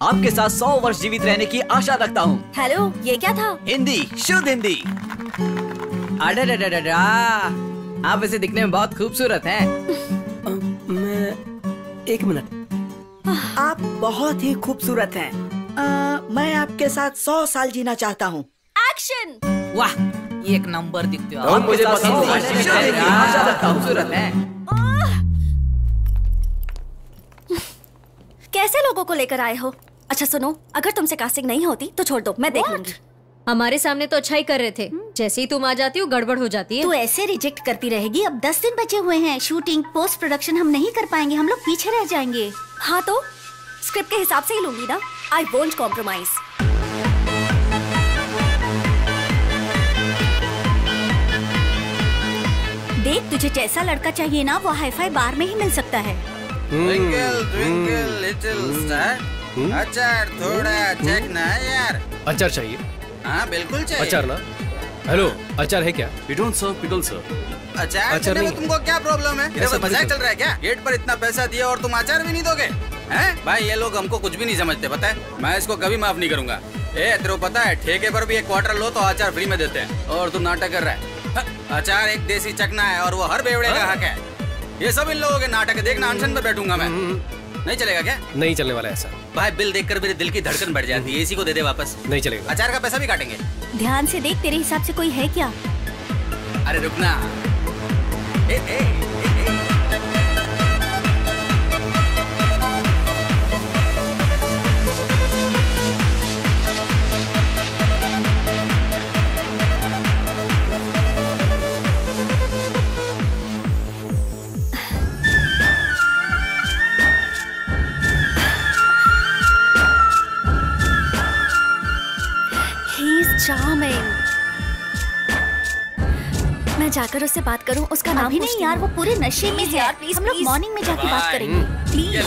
आपके साथ 100 वर्ष जीवित रहने की आशा रखता हूँ। हेलो, ये क्या था? हिंदी, शुद्ध हिंदी। अडा, आप वैसे दिखने में बहुत खूबसूरत हैं। एक मिनट, आप बहुत ही खूबसूरत हैं। मैं आपके साथ 100 साल जीना चाहता हूँ। एक्शन! वाह, एक नंबर दिखते हो। आप मुझे पसंद है। खूबसूरत है। कैसे लोगों को लेकर आए हो? अच्छा सुनो, अगर तुमसे कास्टिंग नहीं होती तो छोड़ दो, मैं देख लूंगी। हमारे सामने तो अच्छा ही कर रहे थे, जैसे ही तुम आ जाती हो गड़बड़ हो जाती है। तू ऐसे रिजेक्ट करती रहेगी? अब 10 दिन बचे हुए हैं। शूटिंग, पोस्ट प्रोडक्शन हम नहीं कर पाएंगे, हम लोग पीछे रह जाएंगे। हाँ तो स्क्रिप्ट के हिसाब से ही लूंगी ना। I won't compromise. देख, तुझे जैसा लड़का चाहिए ना वो हाईफाई बार में ही मिल सकता है। ट्विंकल ट्विंकल लिटिल स्टार, अचार थोड़ा चेक ना यार। अचार चाहिए? हाँ बिल्कुल चाहिए। अचार ना? हेलो, अचार है क्या? We don't serve pickle sir। अचार देने में तुमको क्या प्रॉब्लम है? इधर मजाक चल रहा है क्या? गेट पर इतना पैसा दिया और तुम अचार भी नहीं दोगे? हैं? भाई ये लोग हमको कुछ भी नहीं समझते, पता है? मैं इसको कभी माफ नहीं करूंगा। तेरे को पता है ठेके पर भी 1 क्वार्टर लो तो अचार फ्री में देते हैं, और तू नाटक कर रहा है। अचार एक देसी चकना है और वो हर बेवड़े का हक है। ये सब इन लोगों के नाटक है। देखना, अनशन पे बैठूंगा मैं। नहीं चलेगा क्या? नहीं चलने वाला ऐसा। भाई बिल देखकर मेरे दिल की धड़कन बढ़ जाती है। इसी को दे दे वापस। नहीं चलेगा। अचार का पैसा भी काटेंगे। ध्यान से देख, तेरे हिसाब से कोई है क्या? अरे रुकना। चार्मिंग। मैं जाकर उससे बात करूं, उसका नाम अभी नहीं यार, वो पूरे नशे में है। प्लीज हम लोग मॉर्निंग में जाके बात करेंगे। प्लीज।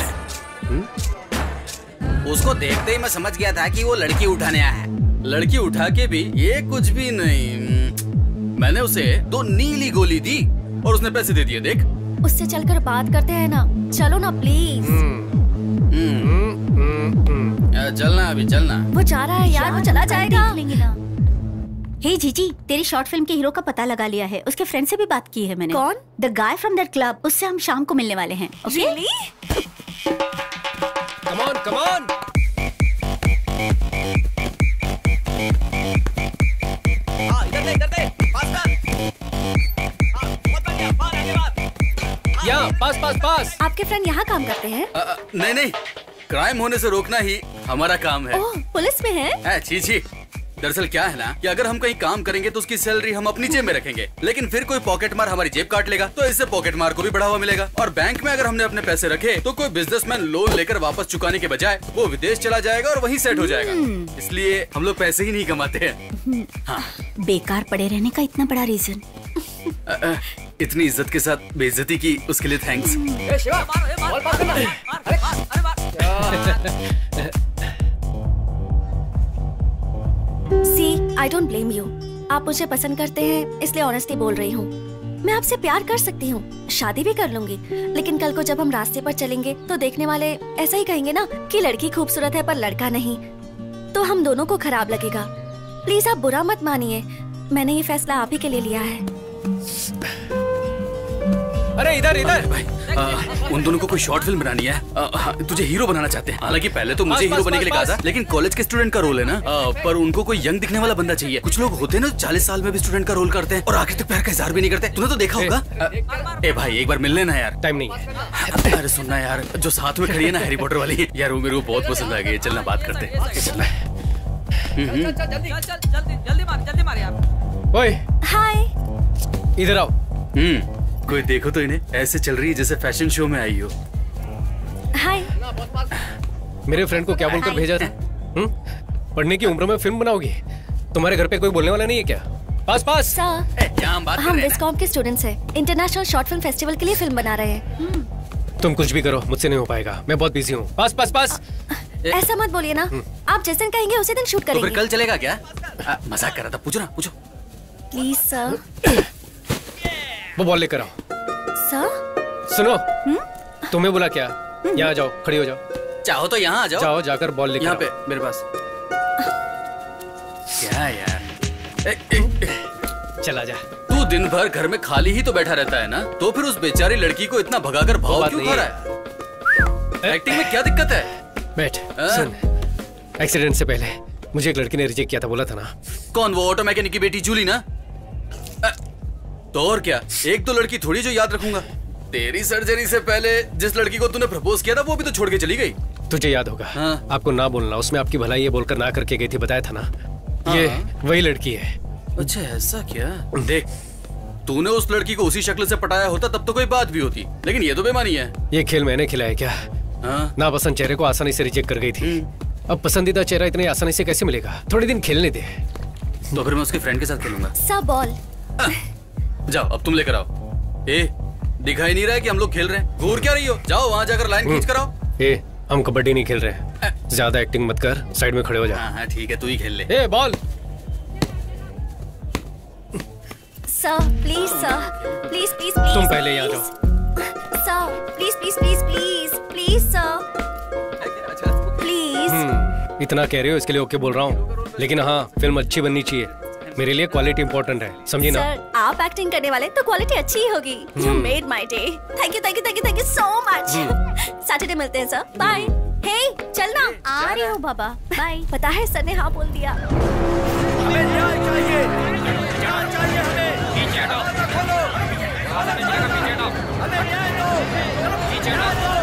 उसको देखते ही मैं समझ गया था कि वो लड़की उठाने आया है। लड़की उठा के भी ये कुछ भी नहीं। मैंने उसे 2 नीली गोली दी और उसने पैसे दे दिए। देख, उससे चलकर बात करते हैं ना। चलो ना प्लीज। चलना, अभी चलना। वो जा रहा है यार, वो चला जाएगा। हे जीजी, तेरी शॉर्ट फिल्म के हीरो का पता लगा लिया है। उसके फ्रेंड से भी बात की है मैंने। कौन? The guy from that club. उससे हम शाम को मिलने वाले हैं। Really? Come on, come on. इधर दे, पास कर। पास। आपके फ्रेंड यहाँ काम करते हैं? नहीं, क्राइम होने से रोकना ही हमारा काम है। ओह, पुलिस में है? छी। दरअसल क्या है ना कि अगर हम कहीं काम करेंगे तो उसकी सैलरी हम अपनी जेब में रखेंगे, लेकिन फिर कोई पॉकेट मार हमारी जेब काट लेगा, तो इससे पॉकेट मार को भी बढ़ावा मिलेगा। और बैंक में अगर हमने अपने पैसे रखे तो कोई बिजनेसमैन लोन लेकर वापस चुकाने के बजाय वो विदेश चला जाएगा और वहीं सेट हो जाएगा। इसलिए हम लोग पैसे ही नहीं कमाते हैं। हाँ। बेकार पड़े रहने का इतना बड़ा रीजन। इतनी इज्जत के साथ बेइज्जती की उसके लिए thanks. See, I don't blame you। आप मुझे पसंद करते हैं इसलिए ऑनेस्टली बोल रही हूँ। मैं आपसे प्यार कर सकती हूँ, शादी भी कर लूंगी, लेकिन कल को जब हम रास्ते पर चलेंगे तो देखने वाले ऐसा ही कहेंगे ना कि लड़की खूबसूरत है पर लड़का नहीं, तो हम दोनों को खराब लगेगा। प्लीज आप बुरा मत मानिए, मैंने ये फैसला आप ही के लिए लिया है। अरे इधर भाई, उन दोनों को कोई शॉर्ट फिल्म बनानी है। तुझे हीरो बनाना चाहते हैं। हालांकि पहले तो मुझे हीरो बनने के लिए कहा था, लेकिन कॉलेज के स्टूडेंट का रोल है ना, पर उनको कोई यंग दिखने वाला बंदा चाहिए। कुछ लोग होते हैं ना 40 साल में भी स्टूडेंट का रोल करते हैं और आखिर तक प्यार का इजहार भी नहीं करते। तूने तो देखा होगा। ए भाई, एक बार मिल लेना यार। टाइम नहीं है। अरे सुनना यार, जो साथ में खड़ी है ना हैरी पॉटर वाली, यार वो मेरे को बहुत पसंद आ गई। चलना बात करते हैं। जल्दी मार यार। ओए हाय, इधर आओ। कोई देखो तो इन्हें ऐसे चल रही है जैसे फैशन शो में आई हो। हाय। मेरे फ्रेंड को क्या बोलकर भेजा था? पढ़ने की उम्र में फिल्म बनाओगी? तुम्हारे घर पे कोई बोलने वाला नहीं है क्या? पास सर, हम विस्कॉम के स्टूडेंट्स हैं। इंटरनेशनल शॉर्ट फिल्म फेस्टिवल के लिए फिल्म बना रहे हैं। तुम कुछ भी करो, मुझसे नहीं हो पाएगा, मैं बहुत बिजी हूँ। पास। ऐसा मत बोलिए ना, आप जिस दिन कहेंगे उसी दिन शूट करेंगे। तो फिर कल चलेगा क्या? मजाक कर रहा था। पूछो। Please sir. वो बॉल लेकर आओ। सर? सुनो, तुम्हें बोला क्या? यहाँ जाओ, खड़ी हो जाओ। चाहो तो यहाँ आ जाओ। जाओ जाकर बॉल लेकर यहाँ आओ। पे मेरे पास। क्या यार, चला जा। तू दिन भर घर में खाली ही तो बैठा रहता है ना, तो फिर उस बेचारी लड़की को इतना भगाकर भाव क्यों खा रहा है? एक्टिंग में क्या दिक्कत है? बैठ। सुन, एक्सीडेंट से पहले मुझे एक लड़की ने रिजेक्ट किया था, बोला था ना। कौन? वो ऑटो मैकेनिक की बेटी जूली ना? तो और क्या, एक तो लड़की थोड़ी जो याद रखूंगा। तेरी सर्जरी से पहले जिस लड़की को तूने प्रपोज किया था वो भी तो छोड़ के चली गई। तुझे याद होगा। हाँ। आपको ना बोलना, उसमें आपकी भलाई ये बोलकर ना करके गई थी, बताया था ना। ये वही लड़की है। अच्छा ऐसा क्या? देख, तूने उस लड़की को उसी शक्ल से पटाया होता तब तो कोई बात भी होती, लेकिन ये तो बेमानी है। ये खेल मैंने खिलाया क्या? नापसंद चेहरे को आसानी से रिजेक्ट कर गई थी। अब पसंदीदा चेहरा इतनी आसानी से कैसे मिलेगा? थोड़े दिन खेलने दे। तो फिर मैं उसके फ्रेंड के साथ खेलूंगा। सब बॉल। जाओ, अब तुम लेकर आओ। ए, दिखाई नहीं रहा है कि हम लोग खेल रहे हैं? घूर क्या रही हो? जाओ वहाँ जाकर लाइन खींच कर आओ। ए, हम कबड्डी नहीं खेल रहे। ज्यादा एक्टिंग मत कर, साइड में खड़े हो जा। हाँ ठीक है, तू ही खेल ले। ए, ball. Sir please, sir please please please. तुम पहले यहाँ जाओ। Sir please please please please please sir please. इतना कह रहे हो इसके लिए ओके बोल रहा हूँ, लेकिन हाँ फिल्म अच्छी बननी चाहिए। मेरे लिए क्वालिटी इंपॉर्टेंट है, समझी ना? सर आप एक्टिंग करने वाले तो क्वालिटी अच्छी ही होगी। You made my day. Thank you thank you thank you thank you so much. Saturday मिलते हैं सर, बाय। हे चलना। आ रही हो बाबा, बाय। पता है सर ने हाँ बोल दिया। हमें न्याय चाहिए, न्याय चाहिए हमें। पीछे हटो, हमें न्याय दो, पीछे हटो।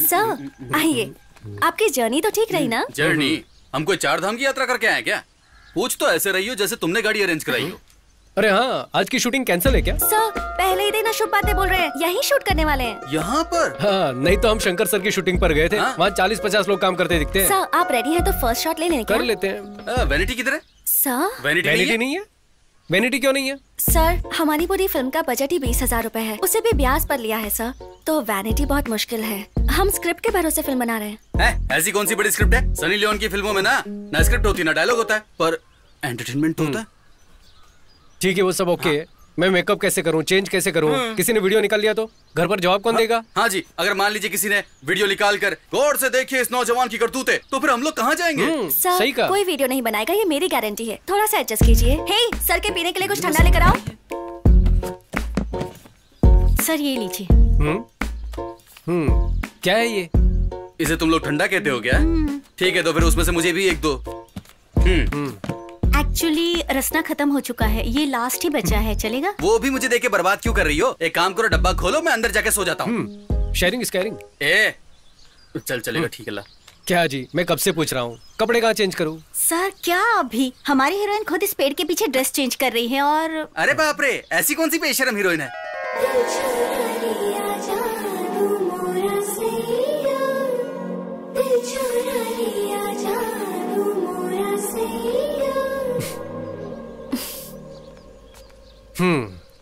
सर आइए। आपकी जर्नी तो ठीक रही ना? जर्नी? हम कोई 4 धाम की यात्रा करके आए क्या? पूछ तो ऐसे रही हो जैसे तुमने गाड़ी अरेंज कराई हो। अरे हाँ, आज की शूटिंग कैंसिल है क्या? सर पहले ही दिन शुभ बातें बोल रहे हैं, यही शूट करने वाले हैं। यहाँ पर? हाँ, नहीं तो हम शंकर सर की शूटिंग पर गए थे। वहाँ 40-50 लोग काम करते दिखते हैं। सर आप रेडी हैं तो फर्स्ट शॉट ले लें क्या? कर लेते हैं। वैनिटी किधर है? सर वैनिटी नहीं है। वैनिटी क्यों नहीं है? सर हमारी पूरी फिल्म का बजट ही 20,000 रुपए है, उसे भी ब्याज पर लिया है सर, तो वैनिटी बहुत मुश्किल है। हम स्क्रिप्ट के भरोसे फिल्म बना रहे हैं। ऐसी कौन सी बड़ी स्क्रिप्ट है? सनी लियोन की फिल्मों में ना स्क्रिप्ट होती ना डायलॉग होता है, पर एंटरटेनमेंट तो होता है। ठीक है, वो सब ओके है। मैं मेकअप कैसे करूं, चेंज कैसे करूं? किसी ने वीडियो निकाल लिया तो घर पर जवाब कौन देगा? हाँ जी, अगर मान लीजिए किसी ने वीडियो निकाल कर गौर से देखिए इस नौजवान की करतूते, तो फिर हम लोग कहाँ जाएंगे? सर सही कहा। कोई वीडियो नहीं बनाएगा, ये मेरी गारंटी है। थोड़ा सा एडजस्ट कीजिए। हे सर के पीने के लिए कुछ ठंडा लेकर आओ। सर ये लीजिए। क्या है ये? इसे तुम लोग ठंडा कहते हो क्या? ठीक है, तो फिर उसमें से मुझे भी एक दो। एक्चुअली रसना खत्म हो चुका है, ये लास्ट ही बचा है, चलेगा? वो भी मुझे देके बर्बाद क्यों कर रही हो? एक काम करो, डब्बा खोलो, मैं अंदर जाके सो जाता हूँ। Sharing is caring. चल चलेगा, ठीक है ला। क्या जी, मैं कब से पूछ रहा हूँ, कपड़े कहाँ चेंज करूँ? सर क्या अभी? हमारी हीरोइन खुद इस पेड़ के पीछे ड्रेस चेंज कर रही है और अरे बाप रे, ऐसी कौन सी बेशरम हीरोइन है?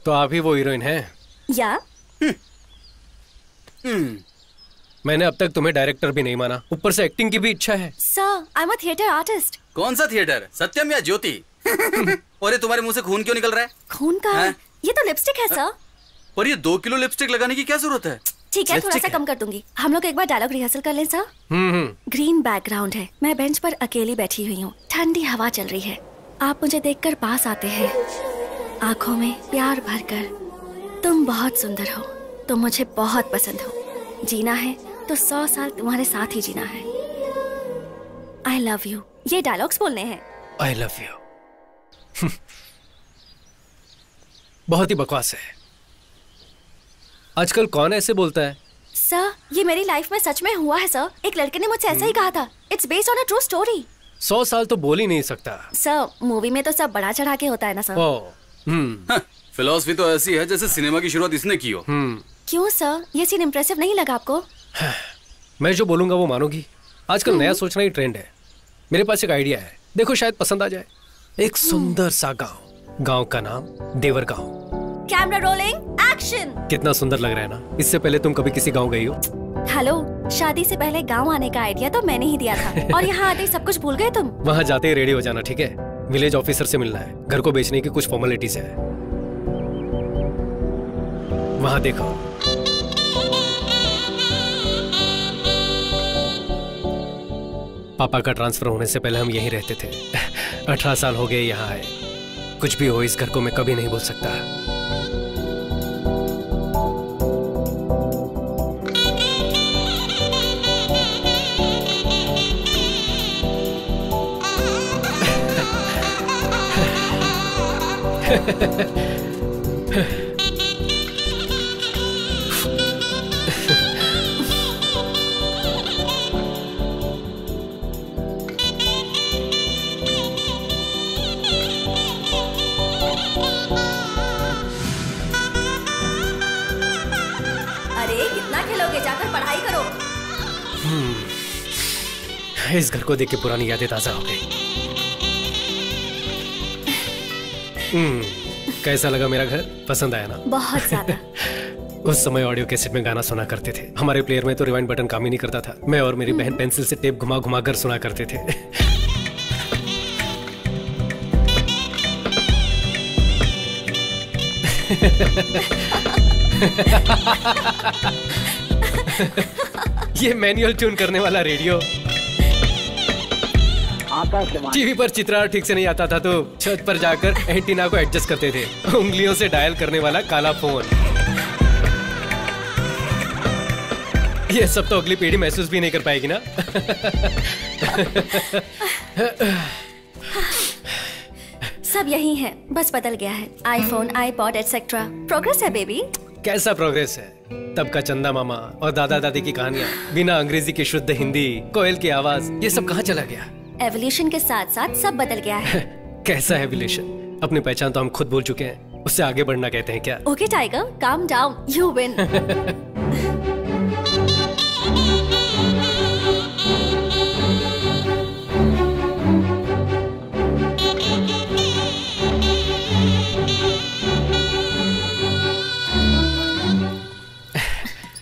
तो आप ही वो हीरोइन हैं? या मैंने अब तक तुम्हें डायरेक्टर भी नहीं माना, ऊपर से एक्टिंग की भी इच्छा है। Sir I am a theatre artist. कौन सा थिएटर? सत्यम या ज्योति? और ये तुम्हारे मुंह से खून क्यों निकल रहा है? खून का? ये तो लिपस्टिक है सर। पर ये 2 किलो लिपस्टिक लगाने की क्या जरूरत है? ठीक है, थोड़ा सा कम कर दूंगी। हम लोग एक बार डायलॉग रिहर्सल कर लें सर? ग्रीन बैकग्राउंड है, मैं बेंच पर अकेली बैठी हुई हूँ, ठंडी हवा चल रही है, आप मुझे देखकर पास आते हैं, आंखों में प्यार भरकर, तुम बहुत सुंदर हो, तुम मुझे बहुत पसंद हो, जीना है तो 100 साल तुम्हारे साथ ही जीना है। आई लव यू, ये डायलॉग्स बोलने हैं। आई लव यू बहुत ही बकवास है। आजकल कौन ऐसे बोलता है? सर, ये मेरी लाइफ में सच में हुआ है सर। एक लड़के ने मुझसे ऐसा ही कहा था। It's based on a true story. 100 साल तो बोल ही नहीं सकता। सर, मूवी में तो सब बड़ा चढ़ा के होता है ना सर। फिलॉसफी तो ऐसी है जैसे सिनेमा की शुरुआत इसने की हो। क्यों सर, ये सीन इम्प्रेसिव नहीं लगा आपको? मैं जो बोलूंगा वो मानोगी? आजकल नया सोचना ही ट्रेंड है। मेरे पास एक आइडिया है, देखो शायद पसंद आ जाए। एक सुंदर सा गांव का नाम देवर गांव। Camera rolling, action. कितना सुंदर लग रहा है ना? इससे पहले तुम कभी किसी गांव गई हो? हेलो, शादी से पहले गांव आने का आइडिया तो मैंने ही दिया था और यहाँ आते ही सब कुछ भूल गए तुम। वहाँ जाते ही रेडी हो जाना, ठीक है? विलेज ऑफिसर से मिलना है, घर को बेचने की कुछ फॉर्मेलिटीज है। वहाँ देखो। पापा का ट्रांसफर होने से पहले हम यहीं रहते थे। 18 साल हो गए यहाँ आए। कुछ भी हो, इस घर को मैं कभी नहीं भूल सकता। इस घर को देख के पुरानी यादें ताजा हो गई। कैसा लगा मेरा घर? पसंद आया ना? बहुत ज्यादा। उस समय ऑडियो कैसेट में गाना सुना करते थे। हमारे प्लेयर में तो रिवाइंड बटन काम ही नहीं करता था। मैं और मेरी बहन पेंसिल से टेप घुमा घुमा कर सुना करते थे। ये मैनुअल ट्यून करने वाला रेडियो। टीवी पर चित्रार ठीक से नहीं आता था तो छत पर जाकर एंटीना को एडजस्ट करते थे। उंगलियों से डायल करने वाला काला फोन। ये सब तो अगली पीढ़ी महसूस भी नहीं कर पाएगी ना। सब यही है, बस बदल गया है। IPhone, iPod etcetera. प्रोग्रेस है बेबी। कैसा प्रोग्रेस है? तब का चंदा मामा और दादा दादी की कहानियां, बिना अंग्रेजी की शुद्ध हिंदी, कोयल की आवाज, ये सब कहाँ चला गया? एवोल्यूशन के साथ साथ सब बदल गया है। कैसा एवोल्यूशन? अपनी पहचान तो हम खुद भूल चुके हैं, उससे आगे बढ़ना कहते हैं क्या? Okay tiger, calm down, you win.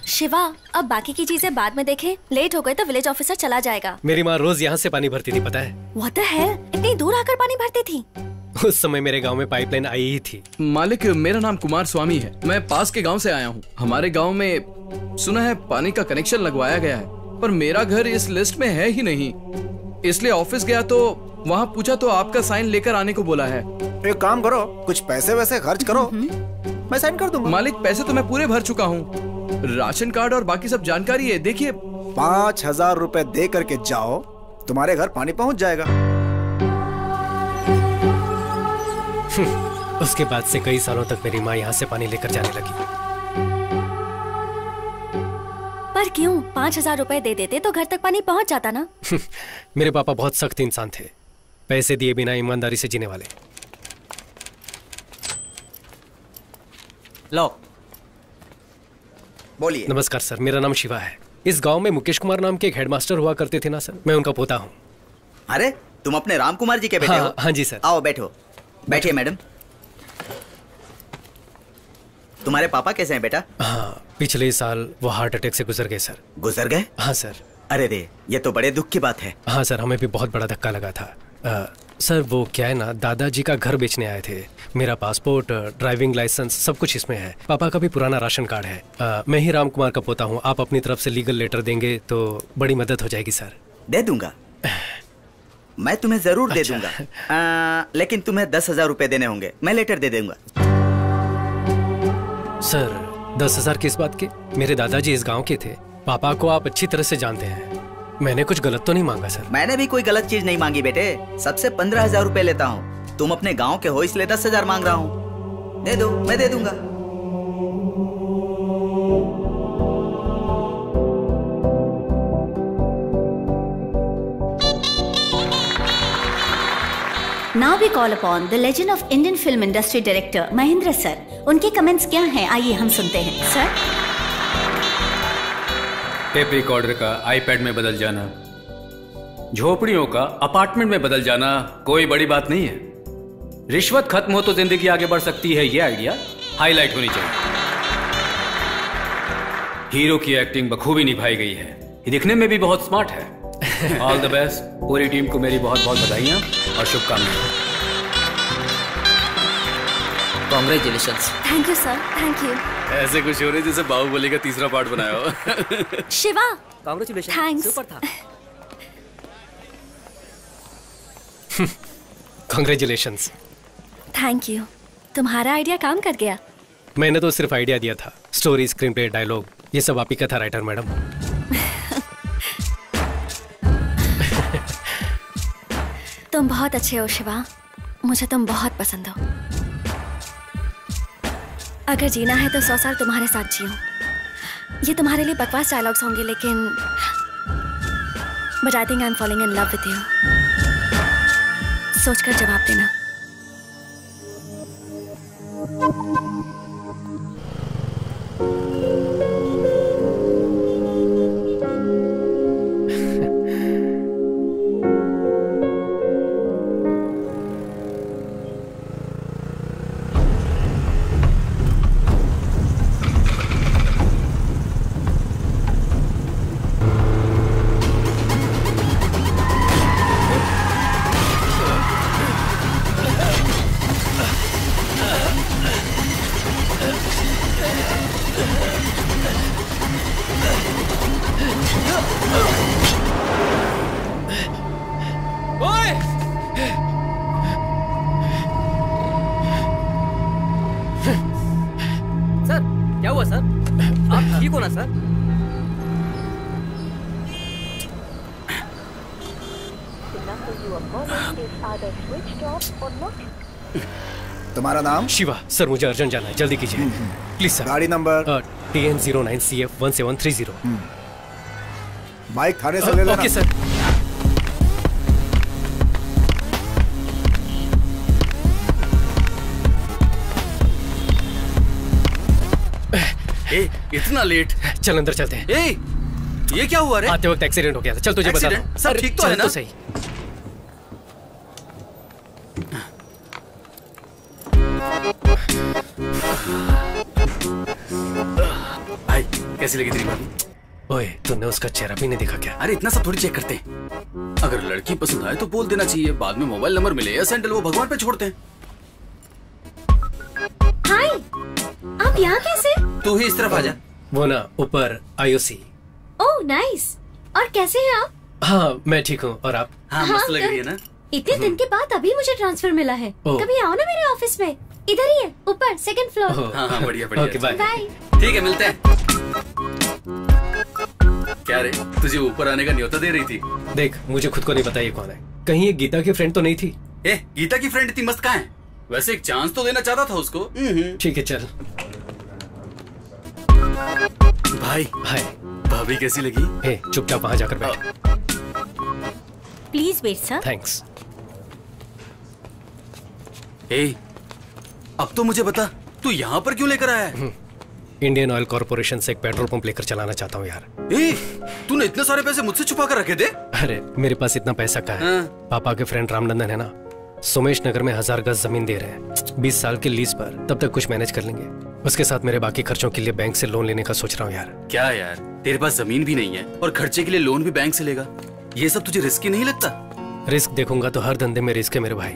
Shiva, अब बाकी की चीजें बाद में देखें। लेट हो गए तो विलेज ऑफिसर चला जाएगा। मेरी माँ रोज यहाँ से पानी भरती थी, पता है? What the hell? इतनी दूर आकर पानी भरती थी? उस समय मेरे गांव में पाइपलाइन आई ही थी। मालिक, मेरा नाम कुमार स्वामी है। मैं पास के गांव से आया हूँ। हमारे गांव में सुना है पानी का कनेक्शन लगवाया गया है, पर मेरा घर इस लिस्ट में है ही नहीं। इसलिए ऑफिस गया तो वहाँ पूछा तो आपका साइन लेकर आने को बोला है। एक काम करो, कुछ पैसे वैसे खर्च करो, मैं साइन कर दूंगा। मालिक, पैसे तो मैं पूरे भर चुका हूँ। राशन कार्ड और बाकी सब जानकारी है, देखिए। 5000 रुपए दे करके जाओ, तुम्हारे घर पानी पहुंच जाएगा। उसके बाद से कई सालों तक मेरी माँ यहाँ से पानी लेकर जाने लगी। पर क्यों? 5000 रुपए दे देते तो घर तक पानी पहुंच जाता ना। मेरे पापा बहुत सख्त इंसान थे, पैसे दिए बिना ईमानदारी से जीने वाले। लो, बोलिए। नमस्कार सर, मेरा नाम शिवा है। इस गांव में मुकेश कुमार नाम के एक हेडमास्टर हुआ करते थे ना सर, मैं उनका पोता हूँ। अरे, तुम अपने राम कुमार जी के बेटे हो? हाँ जी सर। आओ बैठो। बैठिए मैडम। तुम्हारे पापा कैसे हैं बेटा? हाँ, पिछले साल वो हार्ट अटैक से गुजर गए सर। गुजर गए? हाँ सर। अरे रे, ये तो बड़े दुख की बात है। हाँ सर, हमें भी बहुत बड़ा धक्का लगा था। सर वो क्या है ना, दादाजी का घर बेचने आए थे। मेरा पासपोर्ट, ड्राइविंग लाइसेंस सब कुछ इसमें है। पापा का भी पुराना राशन कार्ड है। मैं ही राम कुमार का पोता हूँ। आप अपनी तरफ से लीगल लेटर देंगे तो बड़ी मदद हो जाएगी सर। दे दूंगा, मैं तुम्हें जरूर दे दूंगा। लेकिन तुम्हें 10,000 रुपए देने होंगे। मैं लेटर दे दूंगा। सर 10,000 किस बात के? मेरे दादाजी इस गांव के थे, पापा को आप अच्छी तरह से जानते हैं, मैंने कुछ गलत तो नहीं मांगा सर। मैंने भी कोई गलत चीज नहीं मांगी बेटे। सबसे 15,000 रुपए लेता हूँ। तुम अपने गांव के हो इसलिए 10,000 मांग रहा हूँ। दे दो, मैं दे दूंगा। Now we call upon the legend of Indian film industry director Mahendra sir. उनके कमेंट्स क्या हैं, आइए हम सुनते हैं। सर, टेप रिकॉर्डर का आईपैड में बदल जाना, झोपड़ियों का अपार्टमेंट में बदल जाना कोई बड़ी बात नहीं है। रिश्वत खत्म हो तो जिंदगी आगे बढ़ सकती है, ये आइडिया हाईलाइट होनी चाहिए। हीरो की एक्टिंग बखूबी निभाई गई है, ये दिखने में भी बहुत स्मार्ट है। All the best. पूरी टीम को मेरी बहुत बहुत बधाइयां और शुभकामनाएं। Congratulations. Thank you sir, thank you. ऐसे कुछ हो रहे जैसे बाहुबली का तीसरा पार्ट बनाया हो। Shiva, congratulation, thanks. सुपर था। कांग्रेचुलेशंस। थैंक यू, तुम्हारा आइडिया काम कर गया। मैंने तो सिर्फ आइडिया दिया था, स्टोरी, स्क्रीन प्ले, डायलॉग ये सब आप ही का था राइटर मैडम। तुम बहुत अच्छे हो शिवा, मुझे तुम बहुत पसंद हो। अगर जीना है तो 100 साल तुम्हारे साथ जियो। ये तुम्हारे लिए बकवास डायलॉग्स होंगे, लेकिन but I think I am falling in love with you. सोचकर जवाब देना। तुम्हारा नाम? शिवा। सर मुझे अर्जेंट जाना है, जल्दी कीजिए प्लीज सर। गाड़ी नंबर? TN09CF1730। बाइक थाने से ले लेना। Okay sir. इतना लेट? चल अंदर चलते हैं। ये क्या हुआ रे? आते वक्त एक्सीडेंट हो गया था। चल तुझे बता दूं। सब ठीक तो है ना? तो सही। भाई कैसी लगी तेरी भाभी? ओए तूने उसका चेहरा भी नहीं देखा क्या? अरे इतना सब थोड़ी चेक करते हैं। अगर लड़की पसंद आए तो बोल देना चाहिए, बाद में मोबाइल नंबर मिले या सैंडल वो भगवान पे छोड़ते हैं। हाय, आप यहाँ कैसे? तू ही इस तरफ आ जा। वो ना ऊपर IOC। Oh nice. और कैसे हैं आप? हाँ मैं ठीक हूँ, और आप? हाँ मस्त लग रही है ना। इतने दिन के बाद अभी मुझे ट्रांसफर मिला है। कभी आओ ना मेरे ऑफिस में, इधर ही है, ऊपर 2nd फ्लोर। हाँ बढ़िया बढ़िया। Okay bye. बाय। ठीक है मिलते हैं। क्या रे, तुझे ऊपर आने का न्योता दे रही थी? देख मुझे खुद को नहीं पता ये कौन है। कहीं ये गीता की फ्रेंड तो नहीं थी? गीता की फ्रेंड इतनी मस्त कहाँ है? वैसे एक चांस तो देना चाहता था उसको। ठीक है चल। भाई हाय। भाभी कैसी लगी? चुपचाप वहाँ जाकर बैठ। Please wait sir. थैंक्स। अब तो मुझे बता, तू यहाँ पर क्यों लेकर आया है? इंडियन ऑयल कॉर्पोरेशन से एक पेट्रोल पंप लेकर चलाना चाहता हूँ यार। तूने इतने सारे पैसे मुझसे छुपा कर रखे थे? अरे मेरे पास इतना पैसा कहाँ है? पापा के फ्रेंड रामनंदन है ना, सोमेश नगर में 1000 गज जमीन दे रहे हैं 20 साल की लीज पर। तब तक कुछ मैनेज कर लेंगे। उसके साथ मेरे बाकी खर्चों के लिए बैंक से लोन लेने का सोच रहा हूँ यार। क्या यार, तेरे पास जमीन भी नहीं है और खर्चे के लिए लोन भी बैंक से लेगा? ये सब तुझे रिस्की नहीं लगता? रिस्क देखूंगा तो हर धंधे में रिस्क है मेरे भाई।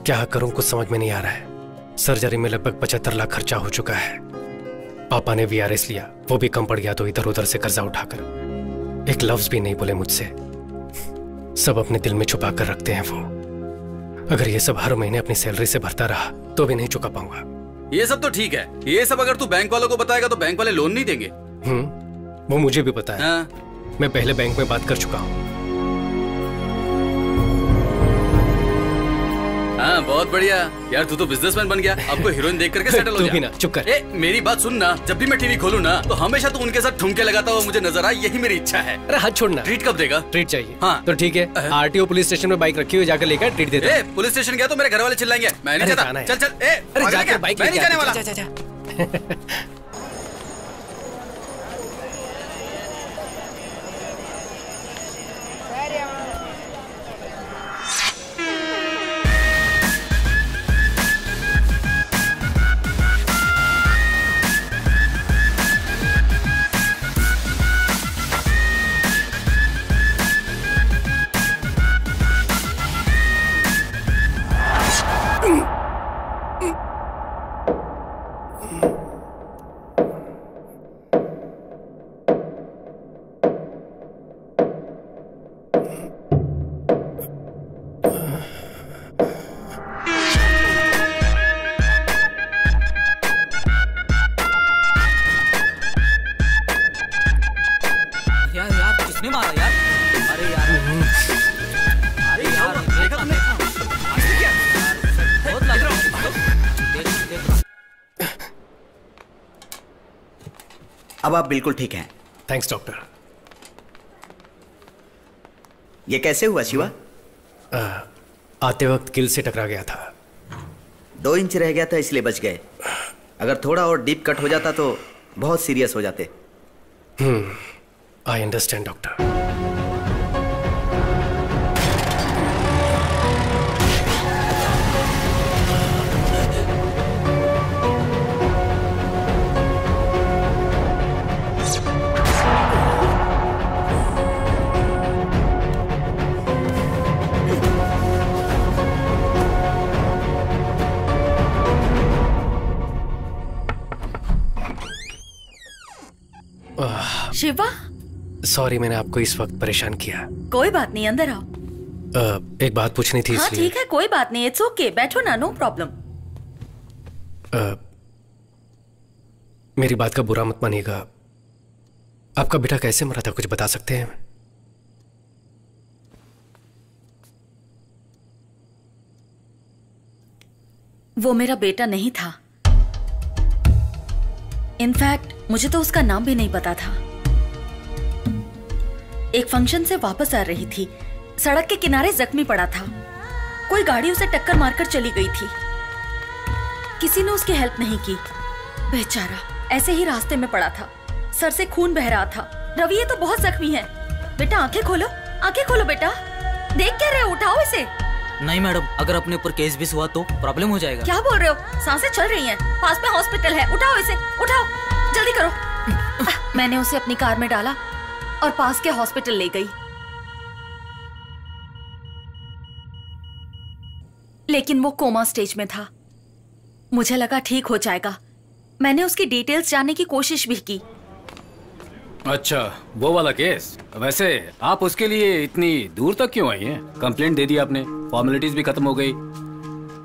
क्या करूं कुछ समझ में नहीं आ रहा है। सर्जरी में लगभग 75 लाख खर्चा हो चुका है। पापा ने VRS लिया, वो भी कम पड़ गया तो इधर उधर से कर्जा उठाकर। एक लफ्ज भी नहीं बोले मुझसे। सब अपने दिल में छुपा कर रखते हैं वो। अगर ये सब हर महीने अपनी सैलरी से भरता रहा तो भी नहीं चुका पाऊंगा। ये सब तो ठीक है, ये सब अगर तू बैंक वालों को बताएगा तो बैंक वाले लोन नहीं देंगे। वो मुझे भी पता है। मैं पहले बैंक में बात कर चुका हूँ। हाँ बहुत बढ़िया यार, तू तो बिजनेसमैन बन गया। अब कोई हीरोइन देख करके सेटल हो जा। तू भी ना चुप कर। मेरी बात सुन ना, जब भी मैं टीवी खोलूं ना तो हमेशा तू उनके साथ ठुमके लगाता हुआ मुझे नजर आए, यही मेरी इच्छा है। अरे हाथ छोड़ना। ट्रीट कब देगा? ट्रीट चाहिए। हाँ तो ठीक है, आरटीओ पुलिस स्टेशन में बाइक रखी हुई, जाकर लेकर ट्रीट देता हूं। पुलिस स्टेशन गया तो मेरे घर वाले चिल्लाएंगे, मैं नहीं जाता। चल चल, अरे जाकर बाइक मैं नहीं जाने वाला। अब आप बिल्कुल ठीक हैं। Thanks doctor. ये कैसे हुआ शिवा? आते वक्त किल से टकरा गया था। 2 इंच रह गया था इसलिए बच गए। अगर थोड़ा और डीप कट हो जाता तो बहुत सीरियस हो जाते। I understand doctor. Shiva, sorry मैंने आपको इस वक्त परेशान किया। कोई बात नहीं, अंदर आओ। एक बात पूछनी थी हाँ इसलिए। ठीक है, कोई बात नहीं, इट्स ओके, बैठो ना, नो प्रॉब्लम। मेरी बात का बुरा मत मानिएगा, आपका बेटा कैसे मरा था, कुछ बता सकते हैं? वो मेरा बेटा नहीं था। इनफैक्ट मुझे तो उसका नाम भी नहीं पता था। एक फंक्शन से वापस आ रही थी, सड़क के किनारे जख्मी पड़ा था। कोई गाड़ी उसे टक्कर मारकर चली गई थी। किसी ने उसकी हेल्प नहीं की, बेचारा ऐसे ही रास्ते में पड़ा था। सर से खून बह रहा था। रवि ये तो बहुत जख्मी है। बेटा आंखें खोलो, आंखें खोलो बेटा। देख क्या रहे हो, उठाओ इसे। नहीं मैडम, अगर अपने ऊपर केस भी हुआ तो प्रॉब्लम हो जाएगा। क्या बोल रहे हो, सांसें चल रही हैं, पास में हॉस्पिटल है, उठाओ इसे, उठाओ, जल्दी करो। मैंने उसे अपनी कार में डाला और पास के हॉस्पिटल ले गई। लेकिन वो कोमा स्टेज में था। मुझे लगा ठीक हो जाएगा। मैंने उसकी डिटेल्स जानने की कोशिश भी की। अच्छा, वो वाला केस। वैसे आप उसके लिए इतनी दूर तक क्यों आई हैं? कंप्लेंट दे दी आपने, फॉर्मेलिटीज भी खत्म हो गई।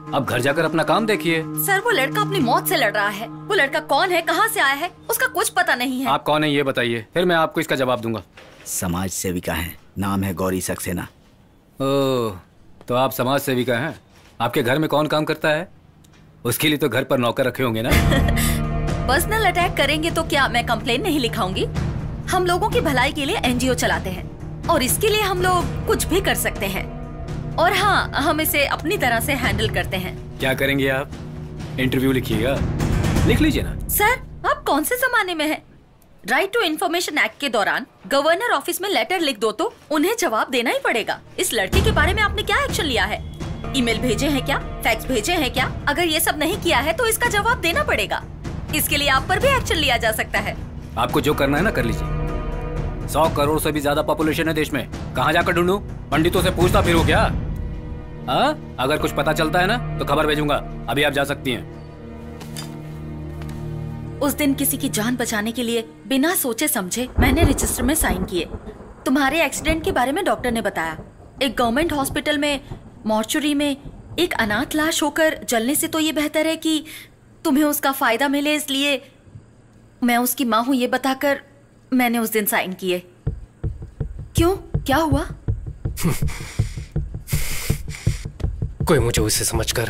अब घर जाकर अपना काम देखिए। सर वो लड़का अपनी मौत से लड़ रहा है। वो लड़का कौन है, कहाँ से आया है, उसका कुछ पता नहीं है। आप कौन है ये बताइए, फिर मैं आपको इसका जवाब दूंगा। समाज सेविका है, नाम है गौरी सक्सेना। ओह, तो आप समाज सेविका हैं। आपके घर में कौन काम करता है? उसके लिए तो घर पर नौकर रखे होंगे ना। पर्सनल अटैक करेंगे तो क्या मैं कंप्लेन नहीं लिखाऊंगी? हम लोगों की भलाई के लिए एनजीओ चलाते हैं और इसके लिए हम लोग कुछ भी कर सकते हैं। और हाँ, हम इसे अपनी तरह से हैंडल करते हैं। क्या करेंगे आप? इंटरव्यू लिखिएगा। लिख लीजिए ना। सर आप कौन से जमाने में हैं? राइट टू इन्फॉर्मेशन एक्ट के दौरान गवर्नर ऑफिस में लेटर लिख दो तो उन्हें जवाब देना ही पड़ेगा। इस लड़के के बारे में आपने क्या एक्शन लिया है? ईमेल भेजे हैं क्या, फैक्स भेजे हैं क्या? अगर ये सब नहीं किया है तो इसका जवाब देना पड़ेगा। इसके लिए आप पर भी एक्शन लिया जा सकता है। आपको जो करना है ना कर लीजिए। 100 करोड़ से भी ज्यादा पॉपुलेशन है देश में, कहाँ जाकर ढूंढूं? पंडितों से पूछता फिरूं क्या? अगर कुछ पता चलता है ना तो खबर भेजूंगा। अभी आप जा सकती हैं। उस दिन किसी की जान बचाने के लिए बिना सोचे समझे मैंने रजिस्टर में साइन किए। तुम्हारे एक्सीडेंट के बारे में डॉक्टर ने बताया। एक गवर्नमेंट हॉस्पिटल में मॉर्चुरी में एक अनाथ लाश होकर जलने से तो ये बेहतर है कि तुम्हें उसका फायदा मिले, इसलिए मैं उसकी माँ हूँ ये बताकर मैंने उस दिन साइन किए। क्यों, क्या हुआ? कोई मुझे उससे समझकर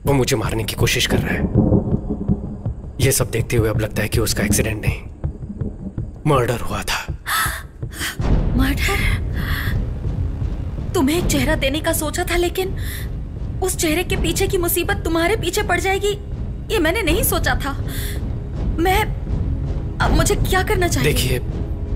वो मुझे मारने की कोशिश कर रहा है। ये सब देखते हुए अब लगता है कि उसका एक्सीडेंट नहीं, मर्डर हुआ था। मर्डर? तुम्हें एक चेहरा देने का सोचा था, लेकिन उस चेहरे के पीछे की मुसीबत तुम्हारे पीछे पड़ जाएगी, ये मैंने नहीं सोचा था। अब मुझे क्या करना चाहिए? देखिए,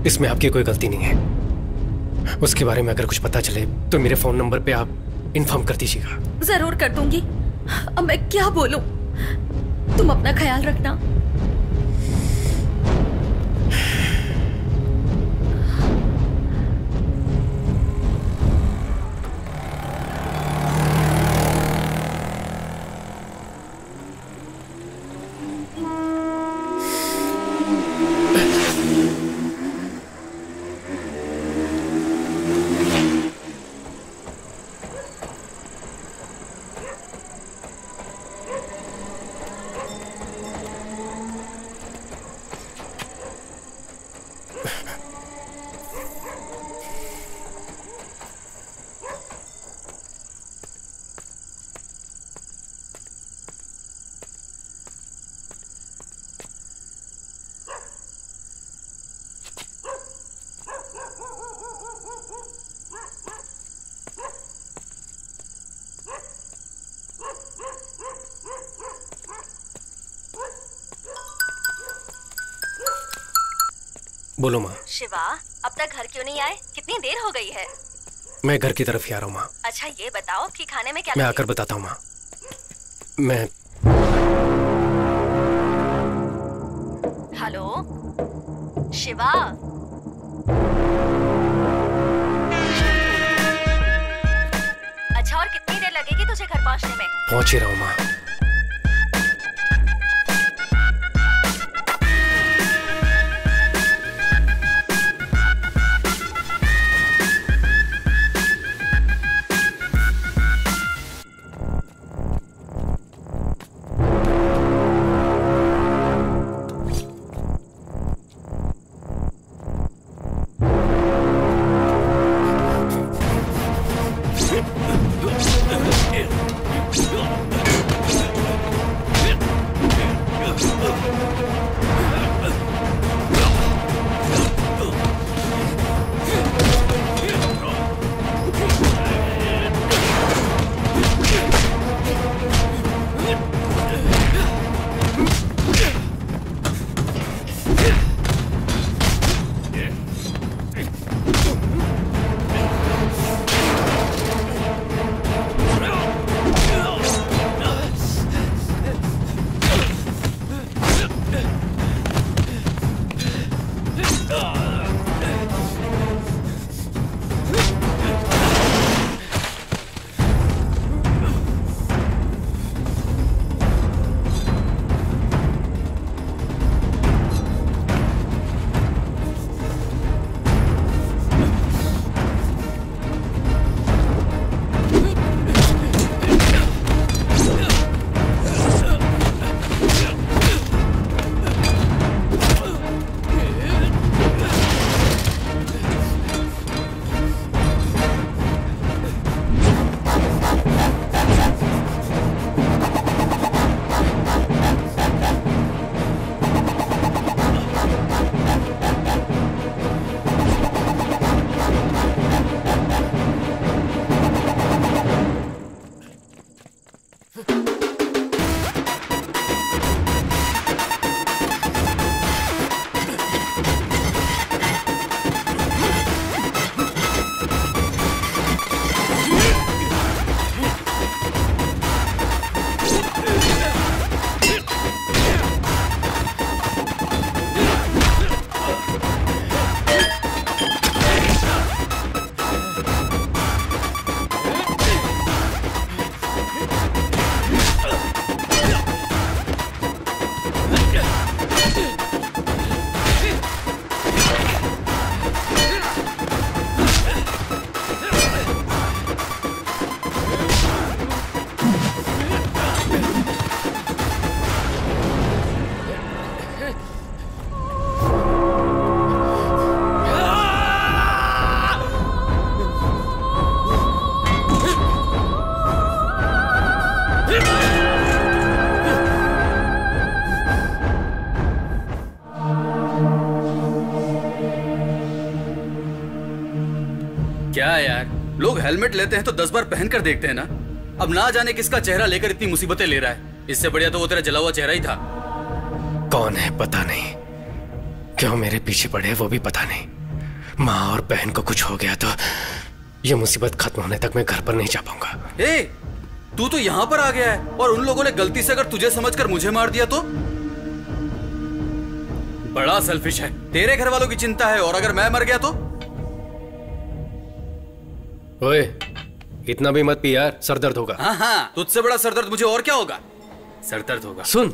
इसमें आपकी कोई गलती नहीं है। उसके बारे में अगर कुछ पता चले तो मेरे फोन नंबर पे आप इन्फॉर्म कर दीजिएगा। जरूर कर दूंगी। अब मैं क्या बोलूं? तुम अपना ख्याल रखना। बोलो माँ। शिवा, अब तक घर क्यों नहीं आए? कितनी देर हो गई है? मैं घर की तरफ ही आ रहा हूँ माँ। अच्छा ये बताओ कि खाने में क्या मैं आकर बताता हूँ माँ। मैं हेलो शिवा, अच्छा और कितनी देर लगेगी तुझे घर पहुँचने में? पहुँच ही रहा हूँ माँ। लोग हेलमेट लेते हैं तो 10 बार पहन कर देखते हैं ना। अब ना जाने किसका चेहरा लेकर इतनी मुसीबतें ले रहा है। इससे बढ़िया तो वो तेरा जला हुआ चेहरा ही था। कौन है पता नहीं, क्यों मेरे पीछे पड़े वो भी पता नहीं। माँ और बहन को कुछ हो गया तो ये मुसीबत खत्म होने तक मैं घर पर नहीं जा पाऊंगा। ए, तू तो यहाँ पर आ गया है और उन लोगों ने गलती से अगर तुझे समझकर मुझे मार दिया तो? बड़ा सेल्फिश है। तेरे घर वालों की चिंता है और अगर मैं मर गया तो? ओए, इतना भी मत पी यार, सरदर्द होगा। हाँ, तुझसे बड़ा सरदर्द मुझे और क्या होगा? सरदर्द होगा। सुन,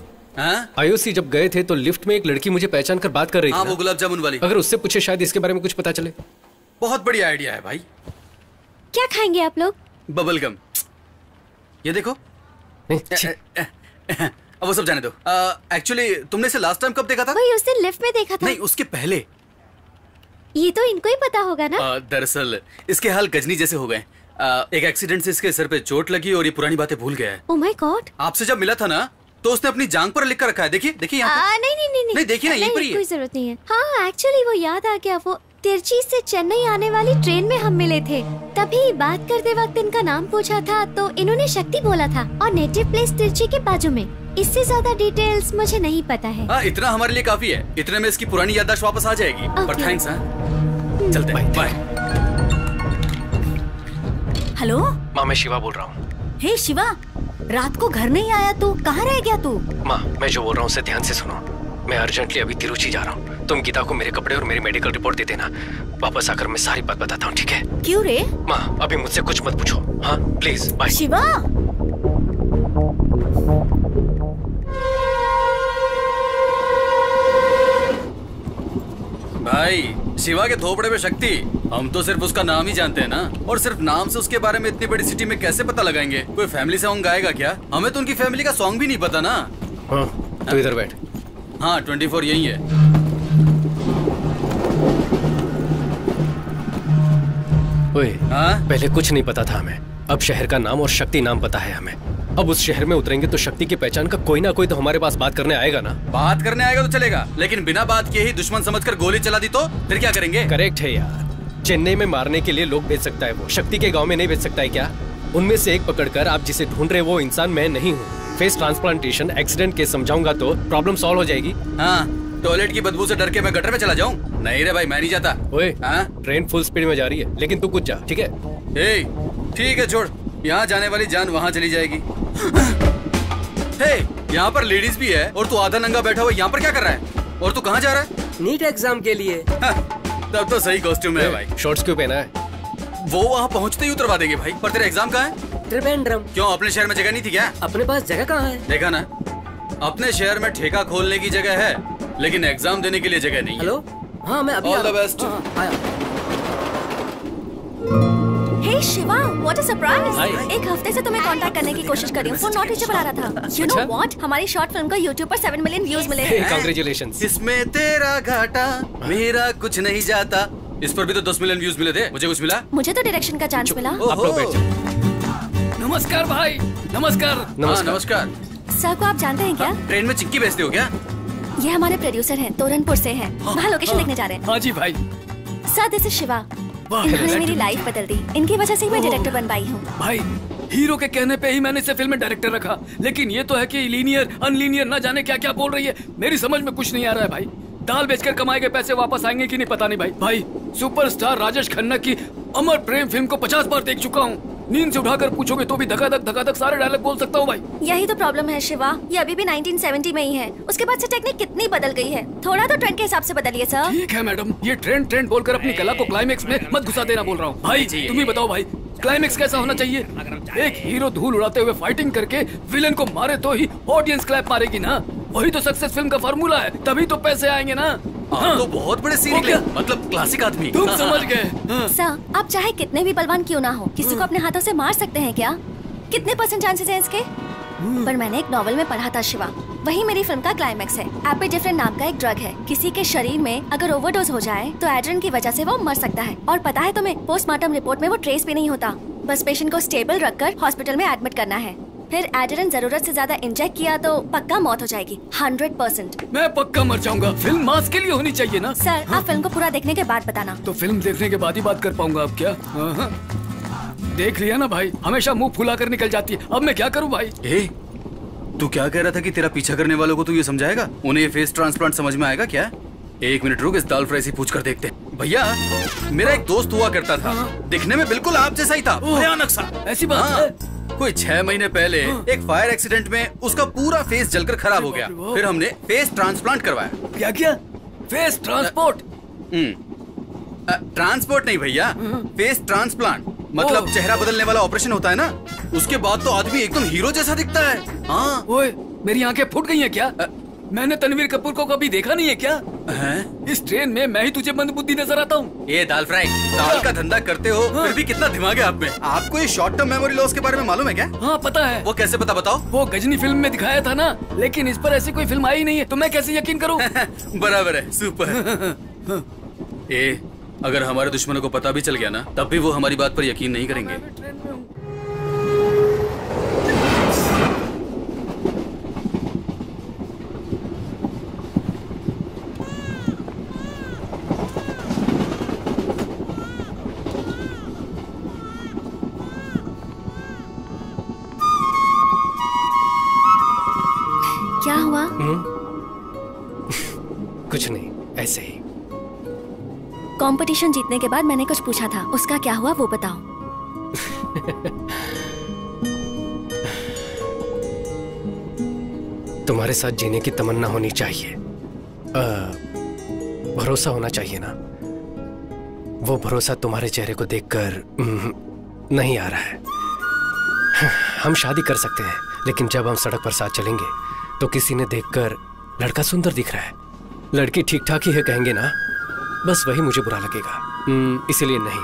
आयुषी जब गए थे तो लिफ्ट में एक लड़की मुझे पहचान कर बात कर रही थी। हाँ, वो गुलाब जामुन वाली। अगर उससे पूछे शायद इसके बारे में कुछ पता चले। बहुत बढ़िया आइडिया है भाई। क्या खाएंगे आप लोग? Bubble gum. ये देखो। अब वो सब जाने दो। एक्चुअली तुमने इसे लास्ट टाइम कब देखा था? वही उस दिन लिफ्ट में देखा था। नहीं, उसके पहले। ये तो इनको ही पता होगा ना। दरअसल इसके हाल गजनी जैसे हो गए। एक एक्सीडेंट से इसके सर पे चोट लगी और ये पुरानी बातें भूल गया है। Oh my God. आपसे जब मिला था ना तो उसने अपनी जांघ पर लिख कर रखा है। देखिए देखिए यहाँ। नहीं देखिए ना, यहीं पर ही है। कोई जरूरत नहीं है। हाँ, एक्चुअली वो याद आ गया। वो तिरची से चेन्नई आने वाली ट्रेन में हम मिले थे। तभी बात करते वक्त इनका नाम पूछा था तो इन्होंने शक्ति बोला था और नेटिव प्लेस तिरची के बाजू में। इससे ज्यादा डिटेल्स मुझे नहीं पता है। हाँ, इतना हमारे लिए काफी है। इतने में इसकी पुरानी याददाश्त वापस आ जाएगी। पर थैंक्स। चलते हैं, बाय। हेलो माँ, मैं शिवा बोल रहा हूँ। हे शिवा, रात को घर नहीं आया तू, कहाँ रह गया तू? माँ, मैं जो बोल रहा हूँ उसे ध्यान से सुनो। मैं अर्जेंटली अभी तिरुचि जा रहा हूँ। तुम गीता को मेरे कपड़े और मेरी मेडिकल रिपोर्ट दे देना। वापस आकर मैं सारी बात बताता हूँ, ठीक है? क्यों रे? माँ, अभी मुझसे कुछ मत पूछो। हाँ प्लीज, बाय। शिवा, भाई, शिवा के थोपड़े में शक्ति। हम तो सिर्फ उसका नाम ही जानते हैं ना, और सिर्फ नाम से उसके बारे में इतनी बड़ी सिटी में कैसे पता लगाएंगे? कोई फैमिली सॉन्ग गाएगा क्या? हमें तो उनकी फैमिली का सॉन्ग भी नहीं पता ना। हाँ, तो इधर बैठ। हाँ, 24 यही है। ओए, पहले कुछ नहीं पता था हमें। अब शहर का नाम और शक्ति नाम पता है हमें। अब उस शहर में उतरेंगे तो शक्ति की पहचान का कोई ना कोई तो हमारे पास बात करने आएगा ना। बात करने आएगा तो चलेगा, लेकिन बिना बात किए ही दुश्मन समझकर गोली चला दी तो फिर क्या करेंगे? करेक्ट है यार। चेन्नई में मारने के लिए लोग भेज सकता है वो, शक्ति के गांव में नहीं भेज सकता है क्या? उनमें से एक पकड़कर आप जिसे ढूंढ रहे वो इंसान मैं नहीं हूँ। फेस ट्रांसप्लांटेशन एक्सीडेंट केस समझाऊंगा तो प्रॉब्लम सॉल्व हो जाएगी। हाँ, टॉयलेट की बदबू से डर के मैं गटर में चला जाऊँ? नहीं रे भाई, मैं नहीं जाता। ओए, ट्रेन फुल स्पीड में जा रही है, लेकिन तू कुछ जा, ठीक है? ठीक है, छोड़। यहाँ जाने वाली जान वहाँ चली जाएगी। यहाँ पर लेडीज भी है और तू आधा नंगा बैठा हुआ यहाँ पर क्या कर रहा है? और तू कहाँ जा रहा है? नीट एग्जाम के लिए। तब तो सही कॉस्ट्यूम है भाई। शॉर्ट्स क्यों पहना है? वो वहाँ पहुँचते ही उतरवा देंगे भाई। पर तेरा एग्जाम कहाँ है? त्रिवेंद्रम। क्यों, अपने शहर में जगह नहीं थी क्या? अपने पास जगह कहाँ है? देखा ना, अपने शहर में ठेका खोलने की जगह है, लेकिन एग्जाम देने के लिए जगह नहीं। हेलो, हाँ मैं अभी all the best. Hey Shiva, what a surprise. एक हफ्ते से तुम्हें कांटेक्ट करने की कोशिश कर रही हूँ, फोन नॉट रीचेबल आ रहा था। यू नो व्हाट, हमारी शॉर्ट फिल्म को YouTube पर 7 मिलियन व्यूज मिले हैं। कांग्रेचुलेशंस। इसमें तेरा घाटा मेरा कुछ नहीं जाता। इस पर भी तो 10 मिलियन व्यूज मिले थे। मुझे कुछ मिला? मुझे तो डायरेक्शन का चांस मिला। आप लोग बैठ जाओ। नमस्कार भाई। नमस्कार। नमस्कार। सर को आप जानते हैं क्या? ट्रेन में चिक्की बेचते हो क्या? ये हमारे प्रोड्यूसर हैं, तोरनपुर से हैं। वहाँ लोकेशन देखने जा रहे हैं। हाँ जी भाई। Sir, this is Shiva. इन्होंने मेरी लाइफ बदल दी। इनकी वजह से मैं डायरेक्टर बन पाई हूँ। भाई, हीरो के कहने पे ही मैंने इसे फिल्म में डायरेक्टर रखा, लेकिन ये तो है कि लीनियर अनलीनियर ना जाने क्या क्या बोल रही है। मेरी समझ में कुछ नहीं आ रहा है भाई। दाल बेचकर कमाए गए पैसे वापस आएंगे कि नहीं पता नहीं भाई। भाई, सुपरस्टार राजेश खन्ना की अमर प्रेम फिल्म को 50 बार देख चुका हूँ। नींद से उठाकर पूछोगे तो भी धकाधक सारे डायलॉग बोल सकता हूँ भाई। यही तो प्रॉब्लम है शिवा, ये अभी भी 1970 में ही है। उसके बाद से टेक्निक कितनी बदल गई है। थोड़ा तो ट्रेंड के हिसाब से बदलिए सर। ठीक है मैडम, ये ट्रेंड बोलकर अपनी कला को क्लाइमेक्स में मत घुसा देना बोल रहा हूँ। भाई तुम ही बताओ भाई, क्लाइमेक्स कैसा होना चाहिए? एक हीरो धूल उड़ाते हुए फाइटिंग करके विलन को मारे तो ही ऑडियंस क्लैप मारेगी ना। वही तो सक्सेस फिल्म का फार्मूला है, तभी तो पैसे आएंगे ना। हाँ, तो बहुत बड़े सीन निकले, मतलब क्लासिक आदमी। तुम समझ गए। सर, आप चाहे कितने भी बलवान क्यों ना हो, किसी को अपने हाथों से मार सकते हैं क्या? कितने % चांसेस हैं इसके? पर मैंने एक नॉवल में पढ़ा था शिवा, वही मेरी फिल्म का क्लाइमेक्स है। एपिड्रिफ्रिन नाम का एक ड्रग है, किसी के शरीर में अगर ओवरडोज हो जाए तो एड्रेन की वजह से वो मर सकता है। और पता है तुम्हें, पोस्टमार्टम रिपोर्ट में वो ट्रेस भी नहीं होता। बस पेशेंट को स्टेबल रखकर हॉस्पिटल में एडमिट करना है। फिर एड्रेन जरूरत से ज्यादा इंजेक्ट किया तो पक्का मौत हो जाएगी, 100%। मैं पक्का मर जाऊंगा। फिल्म मास के लिए होनी चाहिए ना। सर, आप फिल्म को पूरा देखने के बाद बताना। तो फिल्म देखने के बाद ही बात कर पाऊंगा अब क्या? देख लिया ना भाई, हमेशा मुंह फुला कर निकल जाती है। अब मैं क्या करूं भाई? तू क्या कह रहा था कि तेरा पीछा करने वालों को तू ये समझाएगा? उन्हें ये फेस ट्रांसप्लांट समझ में आएगा क्या? एक मिनट रुक, इस दाल फ्राई से पूछ कर देखते हैं। भैया, मेरा एक दोस्त हुआ करता था, दिखने में बिल्कुल आप जैसा ही था, भयानक सा। ऐसी बात है? कोई 6 महीने पहले एक फायर एक्सीडेंट में उसका पूरा फेस जलकर खराब हो गया। फिर हमने फेस ट्रांसप्लांट करवाया। क्या किया? Face transport? ट्रांसपोर्ट नहीं भैया, फेस ट्रांसप्लांट, मतलब चेहरा बदलने वाला ऑपरेशन होता है ना। उसके बाद तो आदमी एकदम हीरो जैसा दिखता है। हाँ। ओए, मेरी आंखें फूट गई हैं क्या? मैंने तनवीर कपूर को कभी देखा नहीं है क्या? इस ट्रेन में मैं ही तुझे मंदबुद्धि नजर आता हूँ। ये दाल फ्राई, दाल का धंधा करते हो, फिर भी कितना दिमाग है आप में। आपको ये शॉर्ट टर्म मेमोरी लॉस के बारे में मालूम है क्या? हाँ पता है। वो कैसे पता, बताओ? वो गजनी फिल्म में दिखाया था ना, लेकिन इस पर ऐसी कोई फिल्म आई नहीं है, तो मैं कैसे यकीन करूँ? बराबर है, सुपर। अगर हमारे दुश्मनों को पता भी चल गया ना, तब भी वो हमारी बात पर यकीन नहीं करेंगे। क्या हुआ? कुछ नहीं, ऐसे ही। कंपटीशन जीतने के बाद मैंने कुछ पूछा था, उसका क्या हुआ वो बताओ। तुम्हारे साथ जीने की तमन्ना होनी चाहिए, भरोसा होना चाहिए ना। वो भरोसा तुम्हारे चेहरे को देखकर नहीं आ रहा है। हम शादी कर सकते हैं, लेकिन जब हम सड़क पर साथ चलेंगे तो किसी ने देखकर लड़का सुंदर दिख रहा है, लड़की ठीक ठाक ही है कहेंगे ना, बस वही मुझे बुरा लगेगा। इसीलिए नहीं,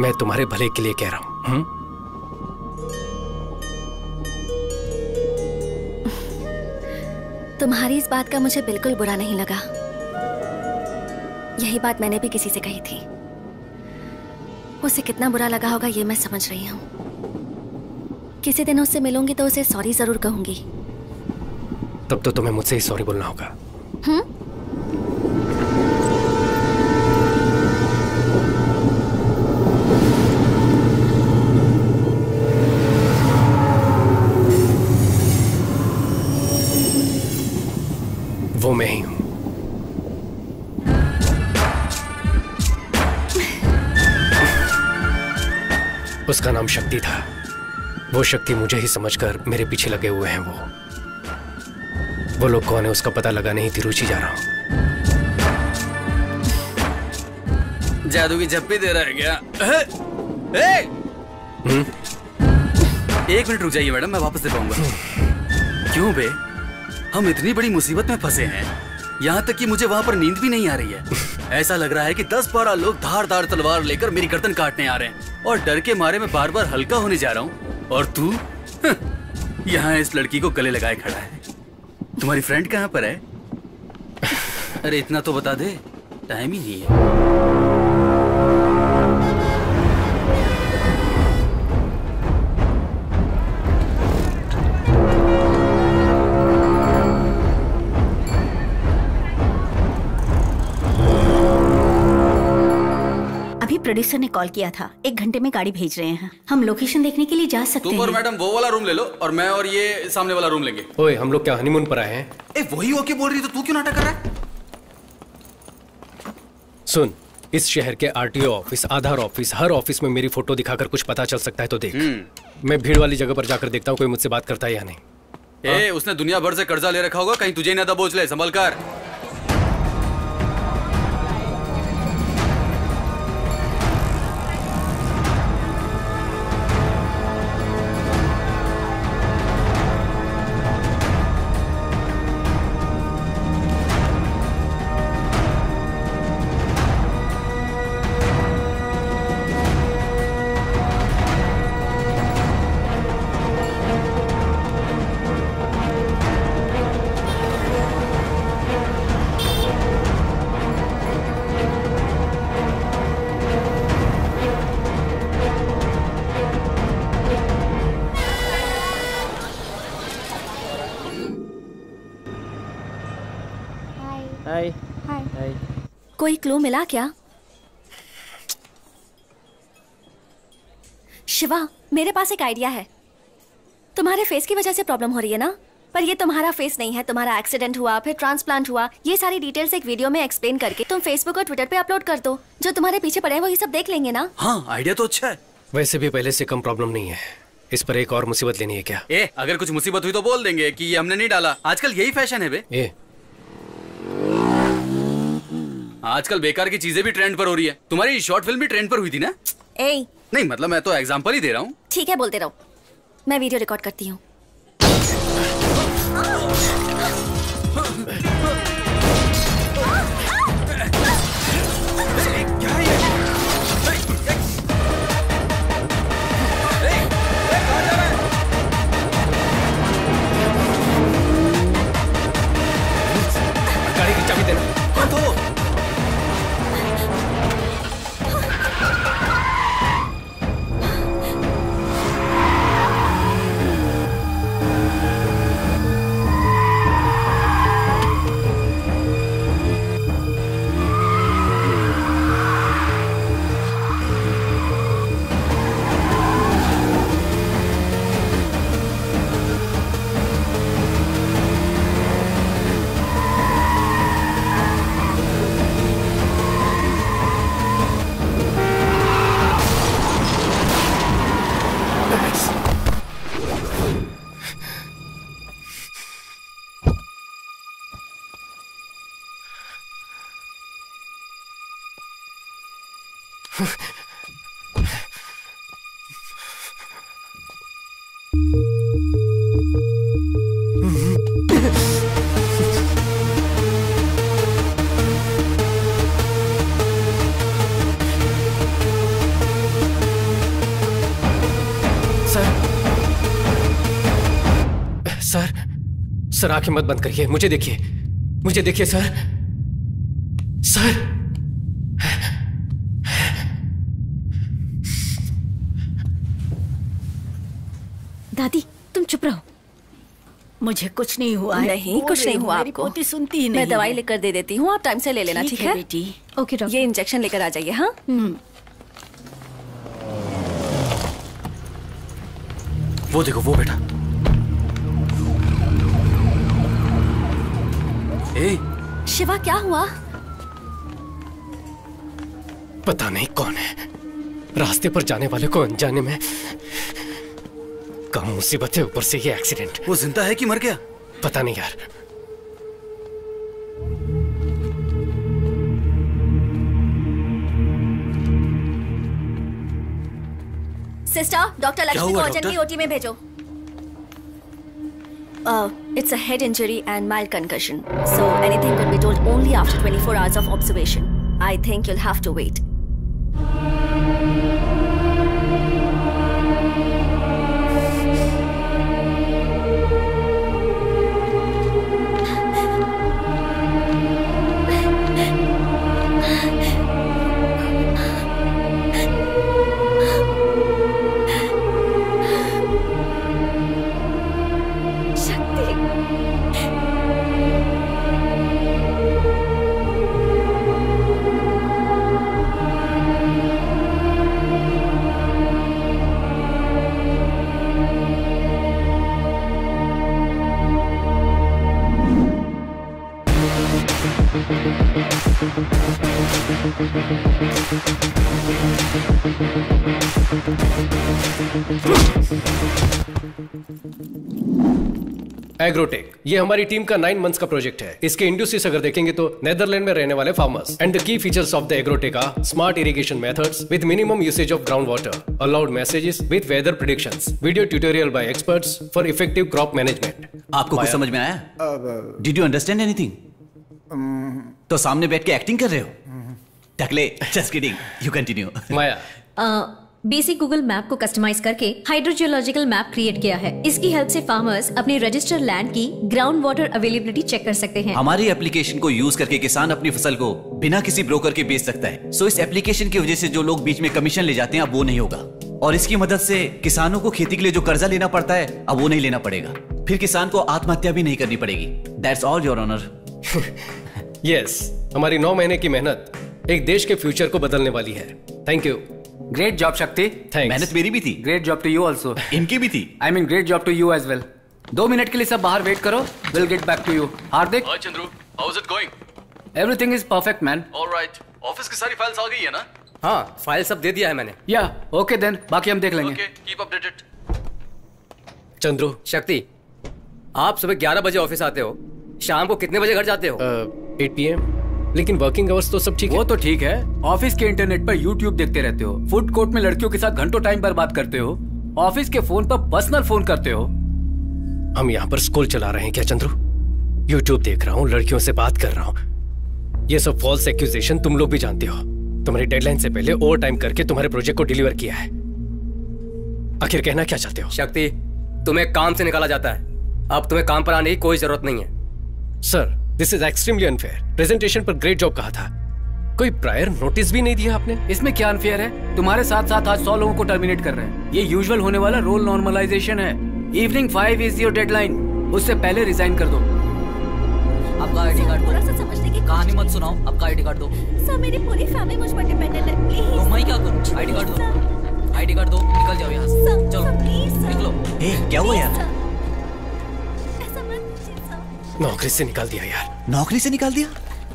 मैं तुम्हारे भले के लिए कह रहा हूं। तुम्हारी इस बात का मुझे बिल्कुल बुरा नहीं लगा। यही बात मैंने भी किसी से कही थी। उसे कितना बुरा लगा होगा ये मैं समझ रही हूँ। किसी दिन उससे मिलूंगी तो उसे सॉरी जरूर कहूंगी। तब तो तुम्हें मुझसे ही सॉरी बोलना होगा। वो मैं ही हूं। उसका नाम शक्ति था। वो शक्ति मुझे ही समझकर मेरे पीछे लगे हुए हैं। वो लोग कौन है उसका पता लगाने ही तिरुचि जा रहा हूं। जादू की झप्पी दे रहा है क्या? एक मिनट रुक जाइए मैडम, मैं वापस दे पाऊंगा। क्यों बे, हम इतनी बड़ी मुसीबत में फंसे हैं, यहाँ तक कि मुझे वहाँ पर नींद भी नहीं आ रही है। ऐसा लग रहा है कि 10-12 लोग धारदार तलवार लेकर मेरी गर्दन काटने आ रहे हैं, और डर के मारे मैं बार बार हल्का होने जा रहा हूँ, और तू यहाँ इस लड़की को गले लगाए खड़ा है। तुम्हारी फ्रेंड कहाँ पर है? अरे इतना तो बता दे, टाइम ही नहीं है। प्रोड्यूसर ने कॉल किया था, 1 घंटे में गाड़ी भेज रहे हैं। हम लोकेशन देखने के लिए जा सकते हैं। तुम और मैडम वो वाला रूम ले लो, और मैं और ये सामने वाला रूम लेंगे। ओए, हम लोग क्या हनीमून पर आए हैं? वही ओके बोल रही, तो तू क्यों नाटक कर रहा है? सुन, इस शहर के आरटीओ ऑफिस, आधार ऑफिस, हर ऑफिस में मेरी फोटो दिखाकर कुछ पता चल सकता है तो देख। मैं भीड़ वाली जगह पर जाकर देखता हूँ कोई मुझसे बात करता है या नहीं। उसने दुनिया भर से कर्जा ले रखा होगा, कहीं तुझे ना दबोच ले, संभल कर। कोई क्लू मिला क्या? शिवा, मेरे पास एक आइडिया है। तुम्हारे फेस की वजह से प्रॉब्लम हो रही है ना, पर ये तुम्हारा फेस नहीं है। तुम्हारा एक्सीडेंट हुआ, फिर ट्रांसप्लांट हुआ, ये सारी डिटेल्स एक वीडियो में एक्सप्लेन करके तुम फेसबुक और ट्विटर पे अपलोड कर दो। जो तुम्हारे पीछे पड़े हैं वो ये सब देख लेंगे ना। हाँ, आइडिया तो अच्छा है। वैसे भी पहले से कम प्रॉब्लम नहीं है, इस पर एक और मुसीबत लेनी है क्या? अगर कुछ मुसीबत हुई तो बोल देंगे कि ये हमने नहीं डाला। आजकल यही फैशन है बे। आजकल बेकार की चीजें भी ट्रेंड पर हो रही है। तुम्हारी शॉर्ट फिल्म भी ट्रेंड पर हुई थी ना? नहीं मतलब मैं तो एग्जांपल ही दे रहा हूँ। ठीक है, बोलते रहो, मैं वीडियो रिकॉर्ड करती हूँ। गाड़ी की चाबी देना। सर आंखें मत बंद करिए, मुझे देखिए, मुझे देखिए सर। सर दादी तुम चुप रहो, मुझे कुछ नहीं हुआ है। नहीं, कुछ नहीं हुआ आपको। पोती सुनती ही नहीं। मैं दवाई लेकर दे देती हूँ, आप टाइम से ले लेना, ठीक है बेटी? Okay doctor. ये इंजेक्शन लेकर आ जाइए। हाँ, वो देखो, वो बेटा। शिवा क्या हुआ? पता नहीं कौन है, रास्ते पर जाने वाले को अनजाने में कम मुसीबत है, ऊपर से ये एक्सीडेंट। वो जिंदा है कि मर गया? पता नहीं यार। सिस्टर, डॉक्टर लक्ष्मी को अर्जेंटली ओटी में भेजो। It's a head injury and mild concussion, so anything could be told only after 24 hours of observation. I think you'll have to wait. Agrotech, ये हमारी टीम का 9 मंथ्स का प्रोजेक्ट है। इसके industries अगर देखेंगे तो नेदरलैंड में रहने वाले farmers. And the key features of the agrotech are smart irrigation methods with minimum usage of ground water, allowed messages with weather predictions, video tutorial by experts for effective crop management. आपको कुछ समझ में आया? Did you understand anything? तो सामने बैठ के acting कर रहे हो? टकले, just kidding, you continue. Maya, basic Google map को कस्टमाइज करके हाइड्रोजियोलॉजिकल मैप क्रिएट किया है। इसकी हेल्प से फार्मर्स अपने रजिस्टर्ड लैंड की ग्राउंड वाटर अवेलेबिलिटी चेक कर सकते हैं। हमारी एप्लीकेशन को यूज करके किसान अपनी फसल को बिना किसी ब्रोकर के बेच सकता है। सो इस एप्लीकेशन की वजह से जो लोग बीच में कमीशन ले जाते हैं अब वो नहीं होगा, और इसकी मदद से किसानों को खेती के लिए जो कर्जा लेना पड़ता है अब वो नहीं लेना पड़ेगा। फिर किसान को आत्महत्या भी नहीं करनी पड़ेगी। That's all your honour. Yes, हमारी 9 महीने की मेहनत एक देश के फ्यूचर को बदलने वाली है। Thank you. ग्रेट जॉब शक्ति। मेहनत मेरी भी थी। Great job to you also. इनकी भी थी। I mean great job to you as well. 2 minute के लिए सब बाहर वेट करो, will get back to you. Hardik. Hi Chandru, how is it going? Everything is perfect man. Alright, office की सारी फाइल्स आ गई है ना? हाँ, फाइल सब दे दिया है मैंने। या ओके देन, बाकी हम देख लेंगे। Okay, keep updated. Chandru. Shakti, आप सुबह 11 बजे ऑफिस आते हो, शाम को कितने बजे घर जाते हो? 8 PM, लेकिन वर्किंग आवर्स तो सब ठीक है। वो तो ठीक है, ऑफिस के इंटरनेट पर यूट्यूब देखते रहते हो, फूड कोर्ट में लड़कियों के साथ घंटों टाइम बर्बाद करते हो, ऑफिस के फोन पर पर्सनल फोन करते हो। हम यहाँ पर स्कूल चला रहे हैं क्या चंद्रू? यूट्यूब देख रहा हूँ, लड़कियों से बात कर रहा हूँ। ये सब फॉल्स एक्यूजेशन तुम लोग भी जानते हो। तुम्हारी डेडलाइन से पहले ओवर टाइम करके तुम्हारे प्रोजेक्ट को डिलीवर किया है। आखिर कहना क्या चाहते हो? शक्ति, तुम्हें काम से निकाला जाता है, अब तुम्हें काम पर आने की कोई जरूरत नहीं है। Sir, this is extremely unfair. Presentation पर ग्रेट जॉब कहा था, कोई प्रायर नोटिस भी नहीं दिया आपने। इसमें क्या अनफेयर है? तुम्हारे साथ साथ आज 100 लोगों को टर्मिनेट कर रहे हैं। ये यूजुअल होने वाला रोल नॉर्मलाइजेशन है। इवनिंग 5 इज योर डेडलाइन, उससे पहले रिजाइन कर दो। आपका आईडी कार्ड दो। समझने की कहानी मत सुनाओ, आपका आईडी कार्ड दो। सर, मेरी पूरी फैमिली मुझ पर डिपेंडेंट है, प्लीज। तो मैं क्या करूं? आईडी कार्ड दो, आईडी कार्ड दो, निकल जाओ यहाँ से। चलो निकलो। क्या हुआ यार? नौकरी से निकाल दिया यार। नौकरी से निकाल दिया?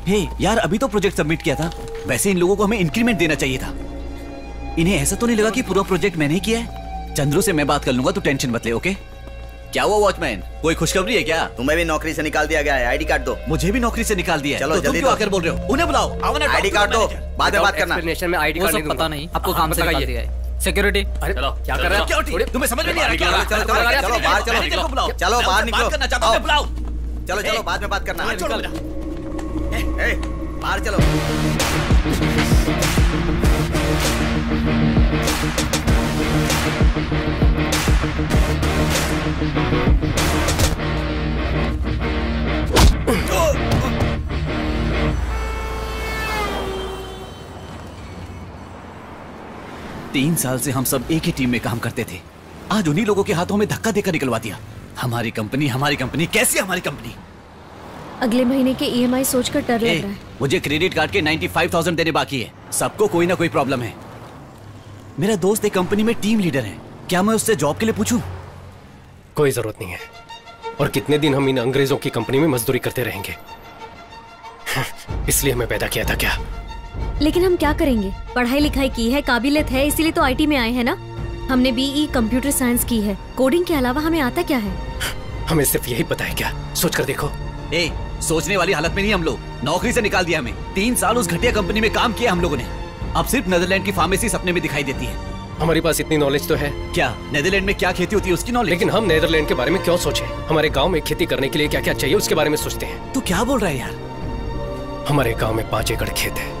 हे यार, अभी तो प्रोजेक्ट सबमिट किया था। वैसे इन लोगों को हमें इंक्रीमेंट देना चाहिए था। इन्हें ऐसा तो नहीं लगा कि पूरा प्रोजेक्ट मैंने ही किया है? चंद्रू से मैं बात कर लूंगा, तू टेंशन मत ले। ओके? क्या हुआ वॉचमैन, कोई खुशखबरी है क्या? तुम्हें भी नौकरी से निकाल दिया गया है, आईडी कार्ड दो। मुझे भी नौकरी से निकाल दिया है। चलो तो तुम क्यों आकर बोल रहे हो? उन्हें बुलाओ। आईडी कार्ड दो, बाद में बात करना। एक्सप्लेनेशन में आईडी कार्ड पता नहीं, आपको काम से निकाल दिया है। सिक्योरिटी, अरे क्या कर रहे हो? सिक्योरिटी, तुम्हें समझ में नहीं आ रहा क्या? चलो चलो चलो बाहर चलो, चलो बाहर निकलो। करना चाहता हूं, बुलाओ। चलो चलो बाद में बात करना। बाहर चलो। तीन साल से हम सब एक ही टीम में काम करते थे, आज उन्हीं लोगों के हाथों में धक्का देकर निकलवा दिया। हमारी कंपनी कैसी हमारी कंपनी? अगले महीने के EMI सोचकर डर लग रहा है। मुझे क्रेडिट कार्ड के 95,000 देने बाकी है। सबको कोई ना कोई प्रॉब्लम है। मेरा दोस्त एक कंपनी में टीम लीडर है, क्या मैं उससे जॉब के लिए पूछूं? कोई जरूरत नहीं है। और कितने दिन हम इन अंग्रेजों की कंपनी में मजदूरी करते रहेंगे? इसलिए हमें पैदा किया था क्या? लेकिन हम क्या करेंगे? पढ़ाई लिखाई की है, काबिलियत है, इसीलिए तो IT में आए हैं ना। हमने BE कंप्यूटर साइंस की है, कोडिंग के अलावा हमें आता क्या है? हमें सिर्फ यही पता है क्या? सोच कर देखो। सोचने वाली हालत में नहीं हम लोग। नौकरी से निकाल दिया हमें। 3 साल उस घटिया कंपनी में काम किया हम लोगों ने। अब सिर्फ नेदरलैंड की फार्मेसी सपने में दिखाई देती है। हमारे पास इतनी नॉलेज तो है। क्या नेदरलैंड में क्या खेती होती है उसकी नॉलेज? लेकिन हम नेदरलैंड के बारे में क्यों सोचें? हमारे गांव में खेती करने के लिए क्या क्या चाहिए उसके बारे में सोचते हैं। तू क्या बोल रहा है यार? हमारे गांव में 5 एकड़ खेत है।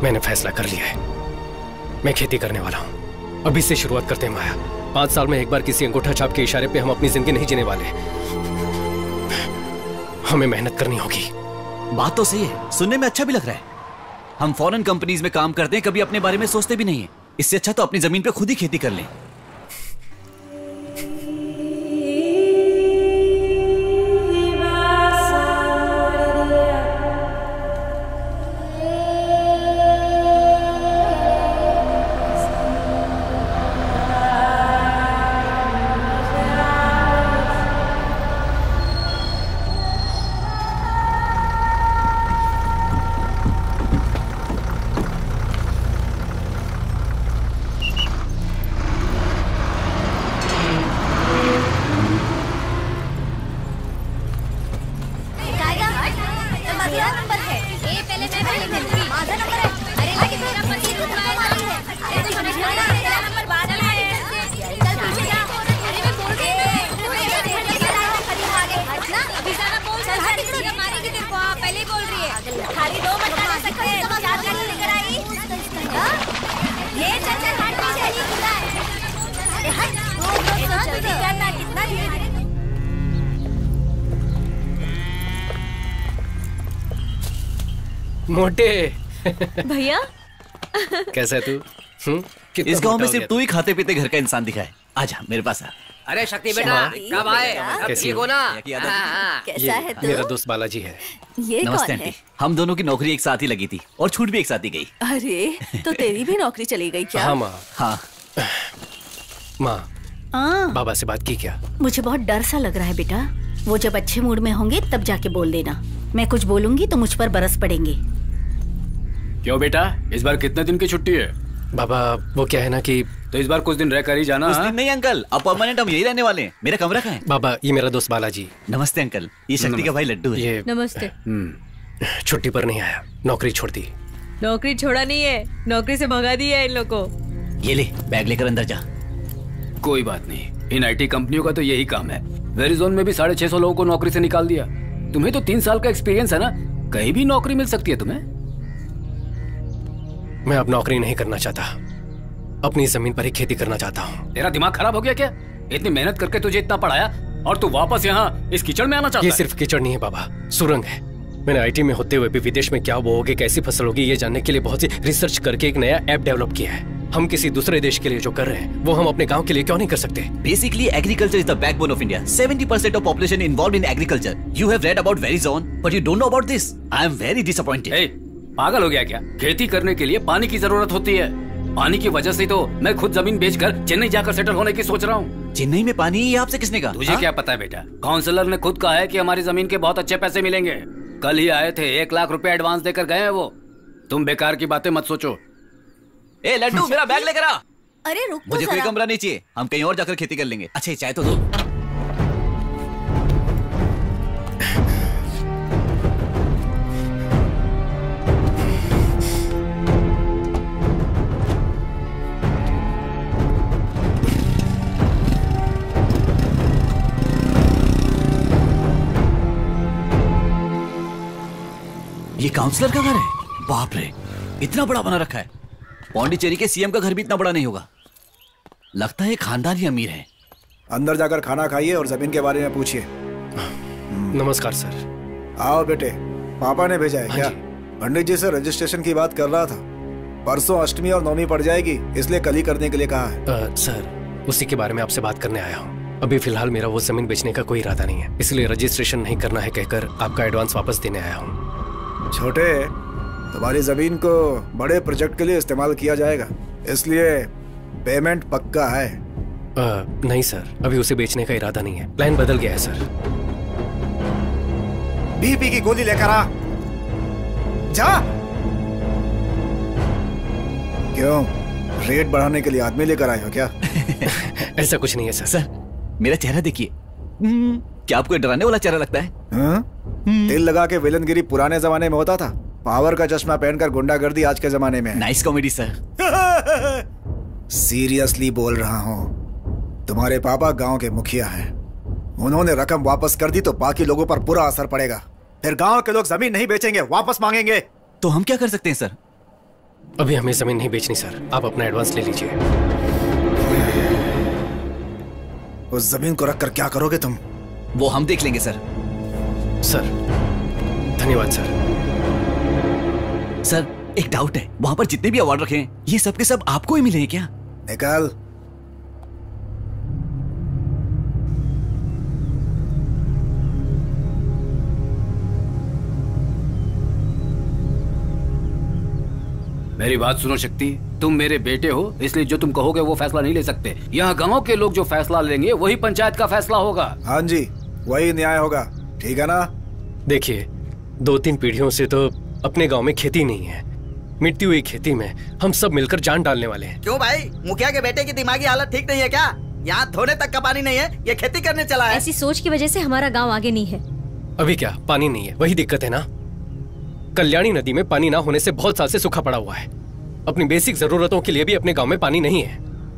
मैंने फैसला कर लिया है, मैं खेती करने वाला हूँ। अभी से शुरुआत करते हैं माया। 5 साल में एक बार किसी अंगूठा छाप के इशारे पे हम अपनी जिंदगी नहीं जीने वाले। हमें मेहनत करनी होगी। बात तो सही है, सुनने में अच्छा भी लग रहा है। हम फॉरेन कंपनीज में काम करते हैं, कभी अपने बारे में सोचते भी नहीं है। इससे अच्छा तो अपनी जमीन पे खुद ही खेती कर लें। मोटे भैया कैसा है तू? इस गांव में सिर्फ तू ही खाते पीते घर का इंसान दिखा है। आजा मेरे पास आ। अरे शक्ति बेटा, कब आए? अब ठीक हो ना? कैसा है तू? मेरा दोस्त बालाजी है। ये नमस्ते कौन है? आंटी। हम दोनों की नौकरी एक साथ ही लगी थी और छूट भी एक साथ ही गई। अरे तो तेरी भी नौकरी चली गई क्या? हाँ माँ। हाँ माँ, बाबा से बात की क्या? मुझे बहुत डर सा लग रहा है बेटा। वो जब अच्छे मूड में होंगे तब जाके बोल देना। मैं कुछ बोलूंगी तो मुझ पर बरस पड़ेंगे। क्यों बेटा, इस बार कितने दिन की छुट्टी है? बाबा वो क्या है ना कि तो इस बार कुछ दिन रह कर ही जाना। कुछ दिन नहीं अंकल, अब परमानेंट हम यही रहने वाले हैं। मेरा कमरा कहाँ है? बाबा ये मेरा दोस्त बालाजी। नमस्ते अंकल, ये शक्ति का भाई लड्डू है। ये नमस्ते। छुट्टी पर नहीं आया, नौकरी छोड़ दी। नौकरी छोड़ा नहीं है, नौकरी से भगा दिया है इन लोगों को। ये ले बैग लेकर अंदर जा। कोई बात नहीं, इन आईटी कंपनियों का तो यही काम है। वेरिजोन में भी 650 लोगों को नौकरी से निकाल दिया। तुम्हें तो 3 साल का एक्सपीरियंस है ना, कहीं भी नौकरी मिल सकती है तुम्हें। मैं अब नौकरी नहीं करना चाहता, अपनी जमीन पर ही खेती करना चाहता हूँ। तेरा दिमाग खराब हो गया क्या? इतनी मेहनत करके तुझे इतना पढ़ाया और तू वापस यहाँ इस कीचड़ में आना चाहता है? ये सिर्फ कीचड़ नहीं है बाबा, सुरंग है। मैंने आईटी में होते हुए भी विदेश में क्या बोओगे, कैसी फसल होगी, ये जानने के लिए बहुत सी रिसर्च करके एक नया ऐप डेवलप किया है। हम किसी दूसरे देश के लिए जो कर रहे हैं वो हम अपने गांव के लिए क्यों नहीं कर सकते? Basically, agriculture is the backbone of India. 70% of population involved in agriculture. You have read about Verizon, but you don't know about this. I am very disappointed. Hey, पागल हो गया क्या? खेती करने के लिए पानी की जरूरत होती है। पानी की वजह से तो मैं खुद जमीन बेचकर चेन्नई जाकर सेटल होने की सोच रहा हूँ। चेन्नई में पानी, ये आपसे किसने कहा? तुझे क्या पता है बेटा? काउंसलर ने खुद कहा है कि हमारी जमीन के बहुत अच्छे पैसे मिलेंगे। कल ही आए थे, 1 लाख रुपए एडवांस देकर गए हैं वो। तुम बेकार की बातें मत सोचो। ए लड्डू, मेरा बैग लेकर आ। अरे रुक तो मुझे कोई जरा। कमरा नहीं चाहिए, हम कहीं और जाकर खेती कर लेंगे। अच्छा ये चाय तो दो। ये काउंसलर का घर है? बाप रे, इतना बड़ा बना रखा है। पौंडीचेरी के सीएम का घर भी इतना बड़ा नहीं होगा। लगता है खानदानी अमीर है। अंदर जाकर खाना खाइए और जमीन के बारे में पूछिए। नमस्कार सर। आओ बेटे, पापा ने भेजा है क्या? पंडित जी से रजिस्ट्रेशन की बात कर रहा था। परसों अष्टमी और नवमी पड़ जाएगी, इसलिए कल ही करने के लिए कहा है। सर उसी के बारे में आपसे बात करने आया हूँ। अभी फिलहाल मेरा वो जमीन बेचने का कोई इरादा नहीं है, इसलिए रजिस्ट्रेशन नहीं करना है कहकर आपका एडवांस वापस देने आया हूँ। छोटे, तुम्हारी जमीन को बड़े प्रोजेक्ट के लिए इस्तेमाल किया जाएगा, इसलिए पेमेंट पक्का है। नहीं सर, अभी उसे बेचने का इरादा नहीं है, प्लान बदल गया है सर। बीपी की गोली लेकर आ जा। क्यों, रेट बढ़ाने के लिए आदमी लेकर आए हो क्या? ऐसा कुछ नहीं है सर। सर मेरा चेहरा देखिए, क्या आपको डराने वाला चेहरा लगता है? तिल लगा के विलनगिरी पुराने जमाने में होता था, पावर का चश्मा पहनकर गुंडागर्दी आज के जमाने में। Nice comedy sir. सीरियसली बोल रहा हूँ, तुम्हारे पापा गांव के मुखिया हैं। उन्होंने रकम वापस कर दी तो बाकी लोगों पर बुरा असर पड़ेगा। फिर गांव के लोग जमीन नहीं बेचेंगे, वापस मांगेंगे। तो हम क्या कर सकते हैं सर? अभी हमें जमीन नहीं बेचनी सर, आप अपना एडवांस ले लीजिए। उस जमीन को रखकर क्या करोगे तुम? वो हम देख लेंगे सर। सर धन्यवाद सर। सर एक डाउट है, वहां पर जितने भी अवार्ड रखे हैं ये सब के सब आपको ही मिले हैं क्या? निकाल। मेरी बात सुनो शक्ति, तुम मेरे बेटे हो, इसलिए जो तुम कहोगे वो फैसला नहीं ले सकते। यहाँ गांव के लोग जो फैसला लेंगे वही पंचायत का फैसला होगा। हाँ जी, वही न्याय होगा, ठीक है ना? देखिए 2-3 पीढ़ियों से तो अपने गांव में खेती नहीं है। मिट्टी हुई खेती में हम सब मिलकर जान डालने वाले हैं। क्यों भाई, मुखिया के बेटे की दिमागी हालत ठीक नहीं है क्या? यहाँ धोने तक का पानी नहीं है, ये खेती करने चला है। ऐसी सोच की वजह से हमारा गांव आगे नहीं है। अभी क्या पानी नहीं है, वही दिक्कत है ना। कल्याणी नदी में पानी ना होने से बहुत साल से सूखा पड़ा हुआ है। अपनी बेसिक जरूरतों के लिए भी अपने गांव में पानी नहीं है।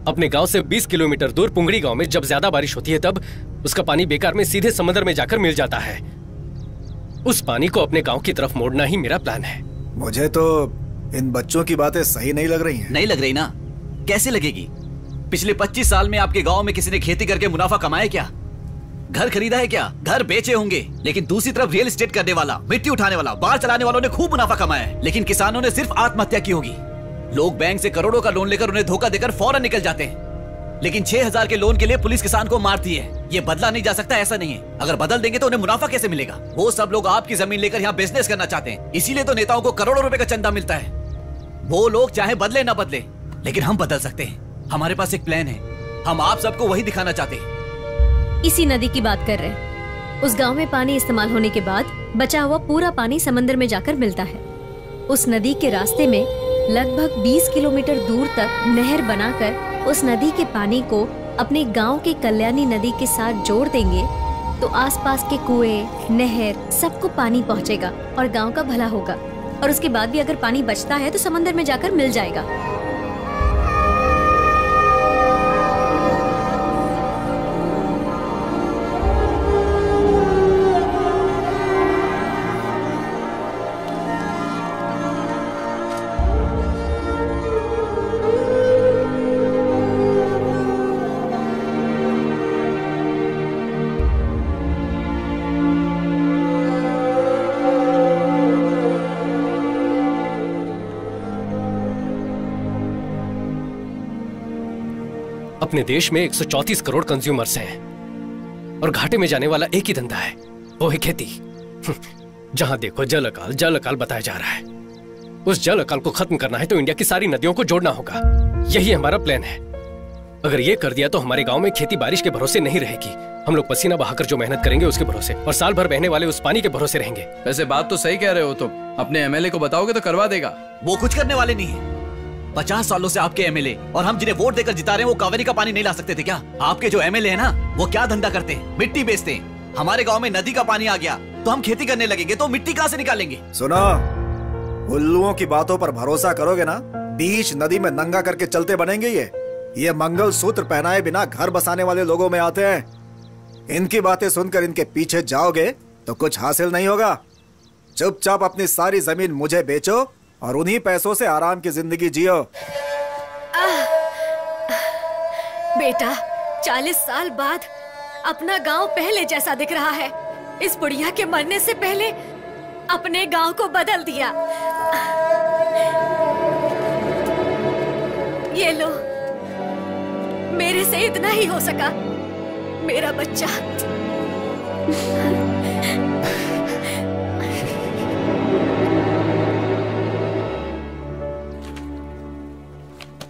अपने गांव से 20 किलोमीटर दूर पुंगड़ी गांव में जब ज्यादा बारिश होती है तब उसका पानी बेकार में सीधे समंदर में जाकर मिल जाता है। उस पानी को अपने गांव की तरफ मोड़ना ही मेरा प्लान है। मुझे तो इन बच्चों की बातें सही नहीं लग रही हैं। नहीं लग रही ना? कैसे लगेगी? पिछले 25 साल में आपके गांव में किसी ने खेती करके मुनाफा कमाया क्या? घर खरीदा है क्या? घर बेचे होंगे, लेकिन दूसरी तरफ रियल एस्टेट करने वाला, मिट्टी उठाने वाला, बाढ़ चलाने वालों ने खूब मुनाफा कमाया है, लेकिन किसानों ने सिर्फ आत्महत्या की होगी। लोग बैंक से करोड़ों का लोन लेकर उन्हें धोखा देकर फौरन निकल जाते हैं। लेकिन 6,000 के लोन के लिए पुलिस किसान को मारती है। ये बदला नहीं जा सकता, ऐसा नहीं है। अगर बदल देंगे तो उन्हें मुनाफा कैसे मिलेगा? वो सब लोग आपकी जमीन लेकर यहाँ बिजनेस करना चाहते हैं, इसीलिए तो नेताओं को करोड़ों रुपए का चंदा मिलता है। वो लोग चाहे बदले ना बदले, लेकिन हम बदल सकते हैं। हमारे पास एक प्लान है, हम आप सबको वही दिखाना चाहते हैं। इसी नदी की बात कर रहे हैं। उस गांव में पानी इस्तेमाल होने के बाद बचा हुआ पूरा पानी समंदर में जाकर मिलता है। उस नदी के रास्ते में लगभग 20 किलोमीटर दूर तक नहर बनाकर उस नदी के पानी को अपने गांव के कल्याणी नदी के साथ जोड़ देंगे तो आसपास के कुएं, नहर सबको पानी पहुंचेगा और गांव का भला होगा। और उसके बाद भी अगर पानी बचता है तो समंदर में जाकर मिल जाएगा। अपने देश में 134 करोड़ कंज्यूमर्स हैं और घाटे में जाने वाला एक ही धंधा है, वो है खेती। जहां देखो जल अकाल बताया जा रहा है। उस जल अकाल को खत्म करना है तो इंडिया की सारी नदियों को जोड़ना होगा। यही हमारा प्लान है। अगर ये कर दिया तो हमारे गांव में खेती बारिश के भरोसे नहीं रहेगी। हम लोग पसीना बहाकर जो मेहनत करेंगे उसके भरोसे, और साल भर बहने वाले उस पानी के भरोसे रहेंगे। वैसे बात तो सही कह रहे हो तुम। अपने एमएलए को बताओगे तो करवा देगा। वो कुछ करने वाले नहीं है। 50 सालों से आपके एमएलए और हम जिन्हें वोट देकर जिता रहे हैं वो कावेरी का पानी नहीं ला सकते थे क्या? आपके जो एमएलए है ना, वो क्या धंधा करते हैं? मिट्टी बेचते हैं। हमारे गांव में नदी का पानी आ गया तो हम खेती करने लगेंगे तो मिट्टी कहां से निकालेंगे? सुनो, उल्लुओं की बातों पर भरोसा करोगे ना, बीच नदी में नंगा करके चलते बनेंगे। ये मंगल सूत्र पहनाए बिना घर बसाने वाले लोगों में आते हैं। इनकी बातें सुनकर इनके पीछे जाओगे तो कुछ हासिल नहीं होगा। चुपचाप अपनी सारी जमीन मुझे बेचो और उन्हीं पैसों से आराम की जिंदगी जियो। बेटा, 40 साल बाद अपना गांव पहले जैसा दिख रहा है। इस बुढ़िया के मरने से पहले अपने गांव को बदल दिया। ये लो, मेरे से इतना ही हो सका। मेरा बच्चा।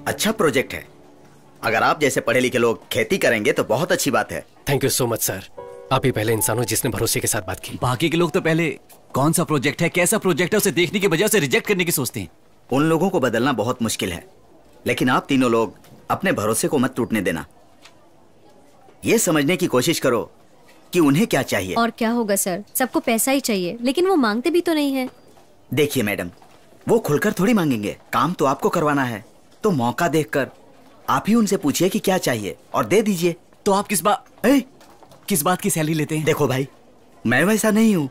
अच्छा प्रोजेक्ट है। अगर आप जैसे पढ़े लिखे लोग खेती करेंगे तो बहुत अच्छी बात है। Thank you so much sir. आप ही पहले इंसान हो जिसने भरोसे के साथ बात की। बाकी के लोग तो पहले कौन सा प्रोजेक्ट है, कैसा प्रोजेक्ट है, उसे देखने की वजह से रिजेक्ट करने की सोचते हैं। उन लोगों को बदलना बहुत मुश्किल है, लेकिन आप तीनों लोग अपने भरोसे को मत टूटने देना। ये समझने की कोशिश करो कि उन्हें क्या चाहिए। और क्या होगा सर, सबको पैसा ही चाहिए, लेकिन वो मांगते भी तो नहीं है। देखिए मैडम, वो खुलकर थोड़ी मांगेंगे। काम तो आपको करवाना है, तो मौका देखकर आप ही उनसे पूछिए कि क्या चाहिए और दे दीजिए। तो आप किस बात की सैलरी लेते हैं? देखो भाई, मैं वैसा नहीं हूँ।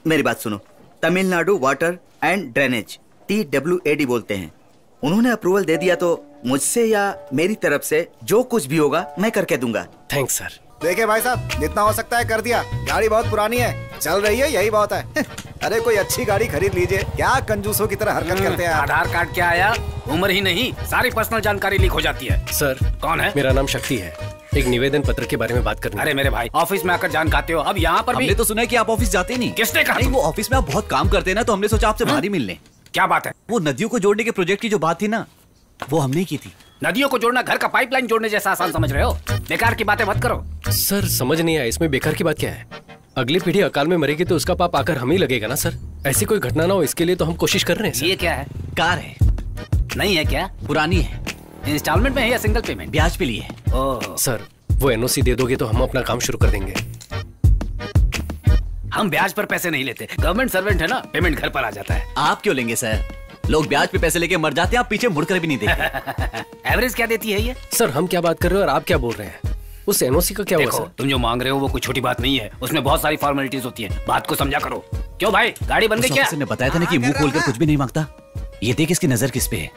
मेरी बात सुनो। Tamil Nadu water and drainage, TWAD बोलते हैं। उन्होंने अप्रूवल दे दिया तो मुझसे या मेरी तरफ से जो कुछ भी होगा मैं करके दूंगा। Thanks sir. देखिए भाई साहब, जितना हो सकता है कर दिया। गाड़ी बहुत पुरानी है, चल रही है, यही बहुत है। अरे कोई अच्छी गाड़ी खरीद लीजिए। क्या कंजूसों की तरह हरकत करते हैं। आधार कार्ड क्या आया? उम्र ही नहीं, सारी पर्सनल जानकारी लीक हो जाती है। सर, कौन है? मेरा नाम शक्ति है। एक निवेदन पत्र के बारे में बात करनी। अरे मेरे भाई, ऑफिस में आकर जान खाते हो, अब यहाँ पर भी। हमने तो सुना है कि आप ऑफिस जाते नहीं। किसने कहा? नहीं, वो ऑफिस में आप बहुत काम करते हैं ना, तो हमने सोचा आपसे बाहर ही मिल लें। क्या बात है? वो नदियों को जोड़ने के प्रोजेक्ट की जो बात थी ना, वो हमने की थी। नदियों को जोड़ना घर का पाइपलाइन जोड़ने जैसा आसान समझ रहे हो? बेकार की बातें मत करो। सर समझ नहीं आया, इसमें बेकार की बात क्या है? अगली पीढ़ी अकाल में मरेगी तो उसका पाप आकर हम ही लगेगा ना सर। ऐसी कोई घटना ना हो, इसके लिए तो हम कोशिश कर रहे हैं सर। ये क्या है? कार है। नहीं है क्या? पुरानी है। इंस्टॉलमेंट में है या सिंगल पेमेंट? ब्याज पे लिए है। ओह सर, वो NOC दे दोगे तो हम अपना काम शुरू कर देंगे। हम ब्याज पर पैसे नहीं लेते, गवर्नमेंट सर्वेंट है ना, पेमेंट घर पर आ जाता है। आप क्यों लेंगे सर? लोग ब्याज पे पैसे लेके मर जाते हैं, आप पीछे मुड़कर भी नहीं देखते। एवरेज क्या देती है ये? सर हम क्या बात कर रहे हो और आप क्या बोल रहे हैं? उस NOC का क्या हुआ सर? तुम जो मांग रहे हो वो कोई छोटी बात नहीं है, उसमें बहुत सारी फॉर्मेलिटीज होती है। बात को समझा करो। क्यों भाई, गाड़ी बन गई क्या? ने बताया था ना कि मुंह खोलकर कुछ भी नहीं मांगता। ये देख इसकी नजर किस पे है।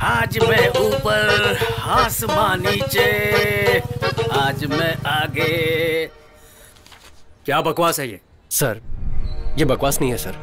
आज मैं ऊपर आसमां नीचे, आज मैं आगे। क्या बकवास है ये? सर ये बकवास नहीं है सर।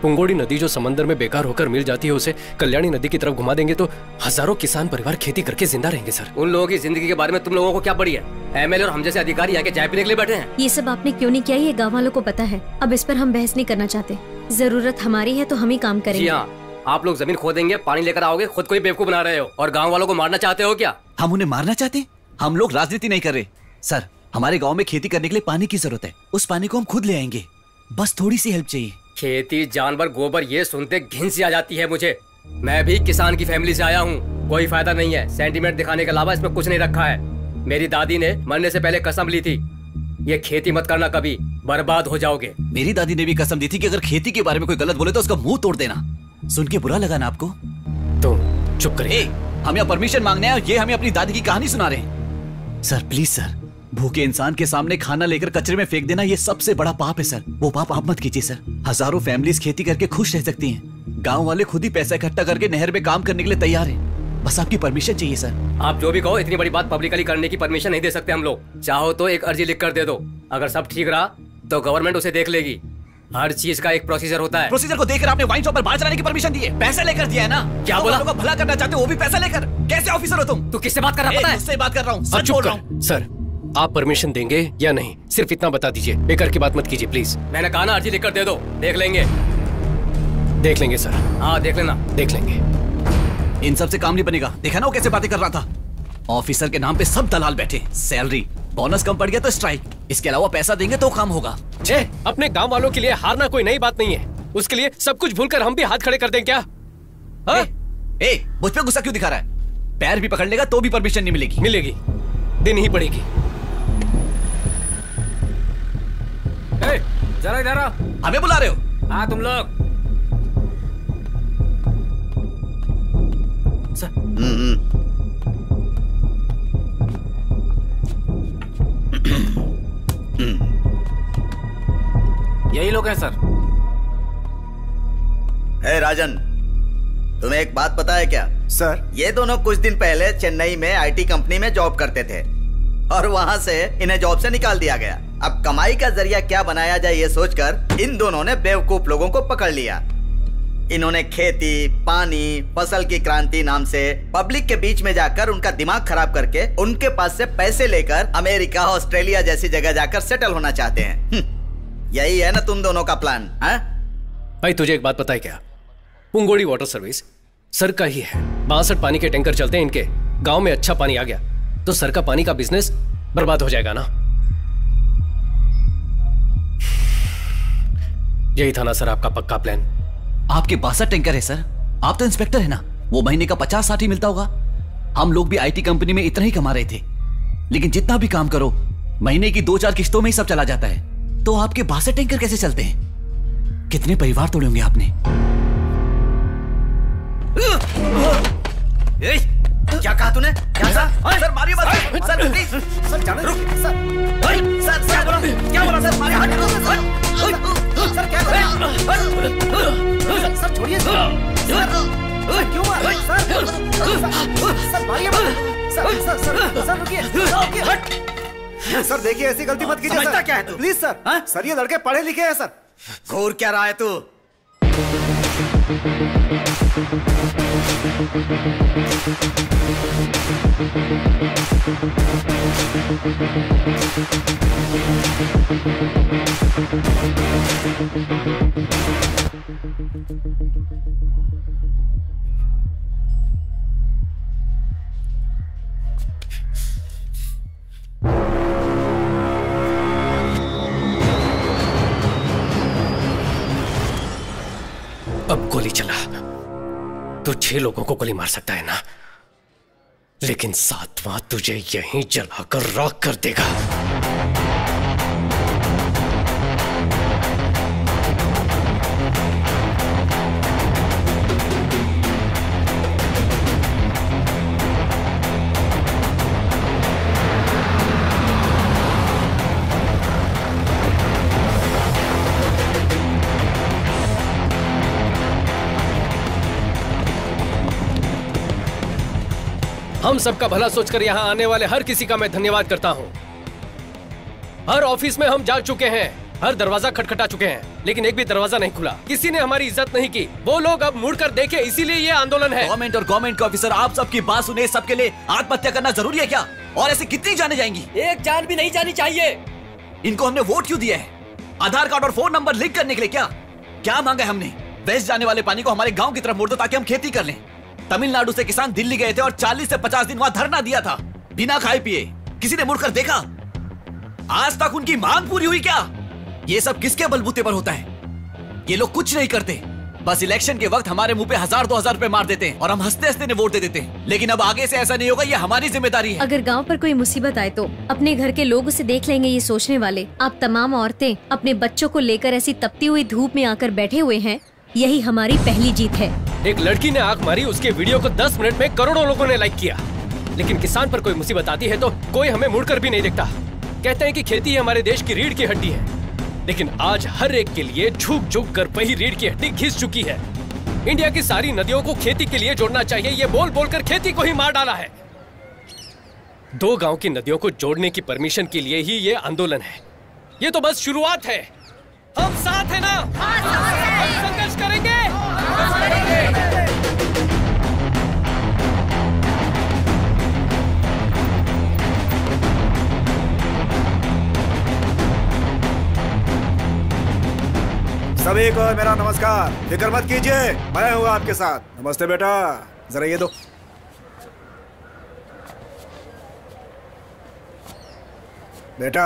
पुंगोड़ी नदी जो समंदर में बेकार होकर मिल जाती है उसे कल्याणी नदी की तरफ घुमा देंगे तो हजारों किसान परिवार खेती करके जिंदा रहेंगे सर। उन लोगों की जिंदगी के बारे में तुम लोगों को क्या पड़ी है? एमएलए और हम जैसे अधिकारी आके चाय पीने के लिए बैठे हैं। ये सब आपने क्यों नहीं किया ये गाँव वालों को पता है। अब इस पर हम बहस नहीं करना चाहते। जरूरत हमारी है तो हम ही काम करेंगे। जी हाँ, आप लोग जमीन खोदेंगे, पानी लेकर आओगे, खुद को ही बेवकूफ बना रहे हो और गाँव वालों को मारना चाहते हो क्या? हम उन्हें मारना चाहते हैं? हम लोग राजनीति नहीं कर रहे सर। हमारे गाँव में खेती करने के लिए पानी की जरूरत है, उस पानी को हम खुद ले आएंगे, बस थोड़ी सी हेल्प चाहिए। खेती, जानवर, गोबर, ये सुनते घिन सी आ जाती है मुझे। मैं भी किसान की फैमिली से आया हूँ, कोई फायदा नहीं है। सेंटीमेंट दिखाने के अलावा इसमें कुछ नहीं रखा है। मेरी दादी ने मरने से पहले कसम ली थी, ये खेती मत करना, कभी बर्बाद हो जाओगे। मेरी दादी ने भी कसम दी थी कि अगर खेती के बारे में कोई गलत बोले तो उसका मुंह तोड़ देना। सुन के बुरा लगा ना आपको? तो चुप करिए। हम यहाँ परमिशन मांगने आए, ये हमें अपनी दादी की कहानी सुना रहे हैं। सर प्लीज सर, भूखे इंसान के सामने खाना लेकर कचरे में फेंक देना ये सबसे बड़ा पाप है सर। वो पाप आप मत कीजिए सर। हजारों फैमिलीज खेती करके खुश रह सकती हैं। गांव वाले खुद ही पैसा इकट्ठा करके नहर में काम करने के लिए तैयार हैं। बस आपकी परमिशन चाहिए सर। आप जो भी कहो, इतनी बड़ी बात पब्लिकली करने की परमिशन नहीं दे सकते हम लोग। चाहो तो एक अर्जी लिख कर दे दो, अगर सब ठीक रहा तो गवर्नमेंट उसे देख लेगी। हर चीज का एक प्रोसीजर होता है। प्रोसीजर को देखकर आपने वाइन शॉप पर बाहर चलाने की परमिशन दी है, पैसा लेकर दिया है ना? क्या बोला? लोगों का भला करना चाहते हो, वो भी पैसा लेकर। कैसे ऑफिसर हो तुम? तू किससे बात कर रहा है? पता है? मुझसे बात कर रहा हूँ, सच सच बोल रहा हूँ। सर आप परमिशन देंगे या नहीं, सिर्फ इतना बता दीजिए, बेकार की बात मत कीजिए प्लीज। मैंने कहा ना अर्जी लिख कर दे दो, देख लेंगे। देख लेंगे सर। हाँ देख लेना। देख लेंगे। इन सब से काम नहीं बनेगा। देखा ना वो कैसे बातें कर रहा था? ऑफिसर के नाम पे सब दलाल बैठे, सैलरी, बोनस कम पड़ गया तो स्ट्राइक, इसके अलावा पैसा देंगे तो काम होगा। अपने गांव वालों के लिए हारना कोई नई बात नहीं है, उसके लिए सब कुछ भूलकर हम भी हाथ खड़े कर दें क्या? मुझ पे गुस्सा क्यों दिखा रहा है? पैर भी पकड़ लेगा तो भी परमिशन नहीं मिलेगी। मिलेगी, दिन ही पड़ेगी। जरा इधर आओ। हमें बुला रहे हो? हाँ तुम लोग। यही लोग हैं सर। हे राजन, तुम्हें एक बात पता है क्या? सर ये दोनों कुछ दिन पहले चेन्नई में आईटी कंपनी में जॉब करते थे और वहां से इन्हें जॉब से निकाल दिया गया। अब कमाई का जरिया क्या बनाया जाए ये सोचकर इन दोनों ने बेवकूफ लोगों को पकड़ लिया। इन्होंने खेती, पानी, फसल की क्रांति नाम से पब्लिक के बीच में जाकर उनका दिमाग खराब करके उनके पास से पैसे लेकर अमेरिका, ऑस्ट्रेलिया जैसी जगह जाकर सेटल होना चाहते हैं। यही है ना तुम दोनों का प्लान? भाई तुझे एक बात पता है क्या? पुंगोड़ी वाटर सर्विस सर का ही है। 62 पानी के टैंकर चलते हैं इनके। गांव में अच्छा पानी आ गया तो सर का पानी का बिजनेस बर्बाद हो जाएगा ना। यही था ना सर आपका पक्का प्लान? आपके 62 टैंकर है सर, आप तो इंस्पेक्टर है ना, वो महीने का 50-60 ही मिलता होगा। हम लोग भी आईटी कंपनी में इतना ही कमा रहे थे, लेकिन जितना भी काम करो महीने की 2-4 किस्तों में ही सब चला जाता है। तो आपके 62 टैंकर कैसे चलते हैं? कितने परिवार तोड़े होंगे आपने? क्या कहा तूने? क्या सर? सर मारिए मत सर, प्लीज सर, जाने रुक सर। सर क्या बोला? क्या बोला सर? मारिए मत सर, क्या बोला? सर छोड़िए सर, क्यों मार? सर मारिए मत सर, रुकिए सर। देखिए ऐसी गलती मत कीजिए सर। क्या है तू? Please sir. सर ये लड़के पढ़े लिखे हैं सर। घूर क्या रहा है तू? अब गोली चला तो 6 लोगों को गोली मार सकता है ना, लेकिन 7वां तुझे यहीं जलाकर राख कर देगा। हम सबका भला सोचकर यहाँ आने वाले हर किसी का मैं धन्यवाद करता हूँ। हर ऑफिस में हम जा चुके हैं, हर दरवाजा खटखटा चुके हैं, लेकिन एक भी दरवाजा नहीं खुला। किसी ने हमारी इज्जत नहीं की। वो लोग अब मुड़कर देखे, इसीलिए ये आंदोलन है। गवर्नमेंट और गवर्नमेंट के ऑफिसर, आप सबकी बात सुने। सबके लिए आत्महत्या करना जरूरी है क्या? और ऐसे कितनी जाने जाएंगी? एक जान भी नहीं जानी चाहिए। इनको हमने वोट क्यों दिया है? आधार कार्ड और फोन नंबर लिंक करने के लिए क्या? क्या मांगा है हमने? वेस्ट जाने वाले पानी को हमारे गांव की तरफ मोड़ दो ताकि हम खेती कर लें। तमिलनाडु से किसान दिल्ली गए थे और 40 से 50 दिन वहां धरना दिया था, बिना खाए पिए। किसी ने मुड़कर देखा? आज तक उनकी मांग पूरी हुई क्या? ये सब किसके बलबूते पर होता है? ये लोग कुछ नहीं करते, बस इलेक्शन के वक्त हमारे मुंह पे 1000-2000 रुपए मार देते हैं और हम हंसते हंसते वोट दे देते हैं। लेकिन अब आगे से ऐसा नहीं होगा, ये हमारी जिम्मेदारी है। अगर गांव पर कोई मुसीबत आए तो अपने घर के लोग उसे देख लेंगे, ये सोचने वाले आप तमाम औरतें अपने बच्चों को लेकर ऐसी तपती हुई धूप में आकर बैठे हुए हैं, यही हमारी पहली जीत है। एक लड़की ने आंख मारी, उसके वीडियो को 10 मिनट में करोड़ों लोगों ने लाइक किया, लेकिन किसान पर कोई मुसीबत आती है तो कोई हमें मुड़कर भी नहीं देखता। कहते हैं कि खेती ही हमारे देश की रीढ़ की हड्डी है, लेकिन आज हर एक के लिए झुक झुक कर वही रीढ़ की हड्डी घिस चुकी है। इंडिया की सारी नदियों को खेती के लिए जोड़ना चाहिए, ये बोल बोलकर खेती को ही मार डाला है। 2 गांव की नदियों को जोड़ने की परमिशन के लिए ही ये आंदोलन है। ये तो बस शुरुआत है। हम साथ हैं ना? हम संघर्ष करेंगे। सभी को मेरा नमस्कार। फिक्र मत कीजिए, मैं हूँ आपके साथ। नमस्ते बेटा, जरा ये दो। बेटा,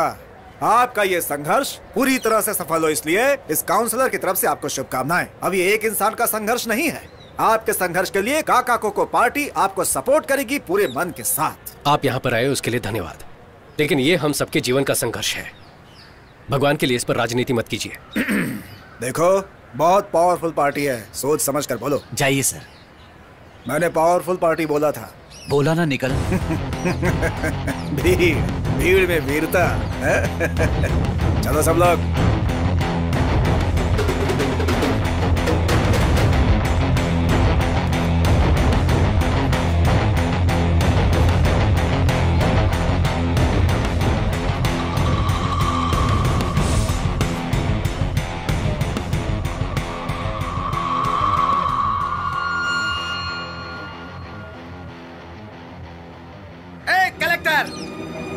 आपका ये संघर्ष पूरी तरह से सफल हो, इसलिए इस काउंसलर की तरफ से आपको शुभकामनाएं। अब ये एक इंसान का संघर्ष नहीं है। आपके संघर्ष के लिए काका कोको पार्टी आपको सपोर्ट करेगी पूरे मन के साथ। आप यहाँ पर आए उसके लिए धन्यवाद, लेकिन ये हम सबके जीवन का संघर्ष है। भगवान के लिए इस पर राजनीति मत कीजिए। देखो, बहुत पावरफुल पार्टी है, सोच समझ कर बोलो। जाइए सर। मैंने पावरफुल पार्टी बोला था। बोला ना निकल। भीड़ में वीरता। चलो सब लोग।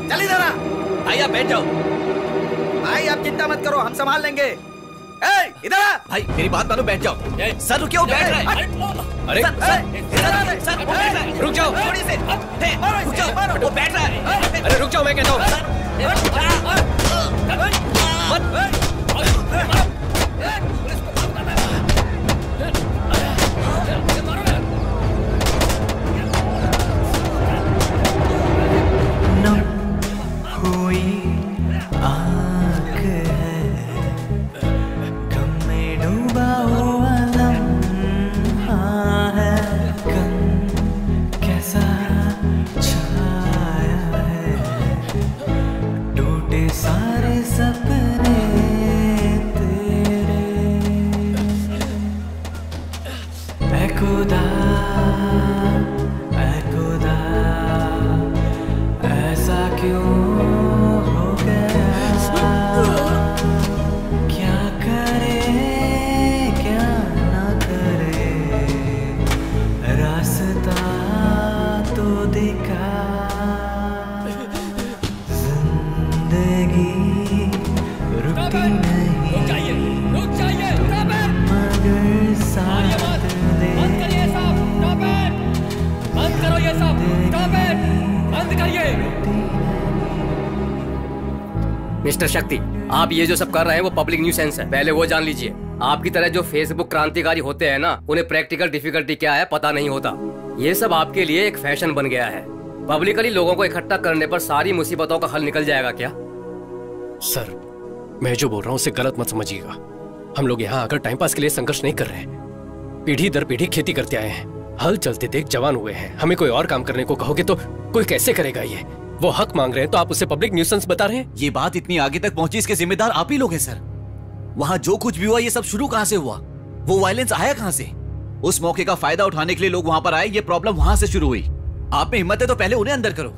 जल्दी जरा। भाई आप बैठ जाओ। भाई आप चिंता मत करो, हम संभाल लेंगे। इधर आ। भाई मेरी बात मानो, बैठ जाओ। सर रुकिए, वो बैठ रहा है। अरे सर रुक जाओ, रुक जाओ, वो बैठ रहा है। अरे रुक जाओ, मैं कहता हूँ। मिस्टर शक्ति, आप ये जो सब कर रहे हैं वो पब्लिक न्यूसेंस है, पहले वो जान लीजिए। आपकी तरह जो फेसबुक क्रांतिकारी होते हैं ना, उन्हें प्रैक्टिकल डिफिकल्टी क्या है पता नहीं होता। ये सब आपके लिए एक फैशन बन गया है। पब्लिकली लोगों को इकट्ठा करने पर सारी मुसीबतों का हल निकल जाएगा क्या? सर, मैं जो बोल रहा हूँ उसे गलत मत समझिएगा। हम लोग यहाँ आकर टाइम पास के लिए संघर्ष नहीं कर रहे हैं। पीढ़ी दर पीढ़ी खेती करते आए हैं, हल चलते देख जवान हुए हैं। हमें कोई और काम करने को कहोगे तो कोई कैसे करेगा? ये वो हक मांग रहे हैं तो आप उसे पब्लिक न्यूसेंस बता रहे हैं। ये बात इतनी आगे तक पहुंची, इसके जिम्मेदार आप ही लोग हैं सर। वहां जो कुछ भी हुआ, ये सब शुरू कहां से हुआ? वो वायलेंस आया कहां से? उस मौके का फायदा उठाने के लिए लोग वहां पर आए, ये प्रॉब्लम वहां से शुरू हुई। आप में हिम्मत है तो पहले उन्हें अंदर करो।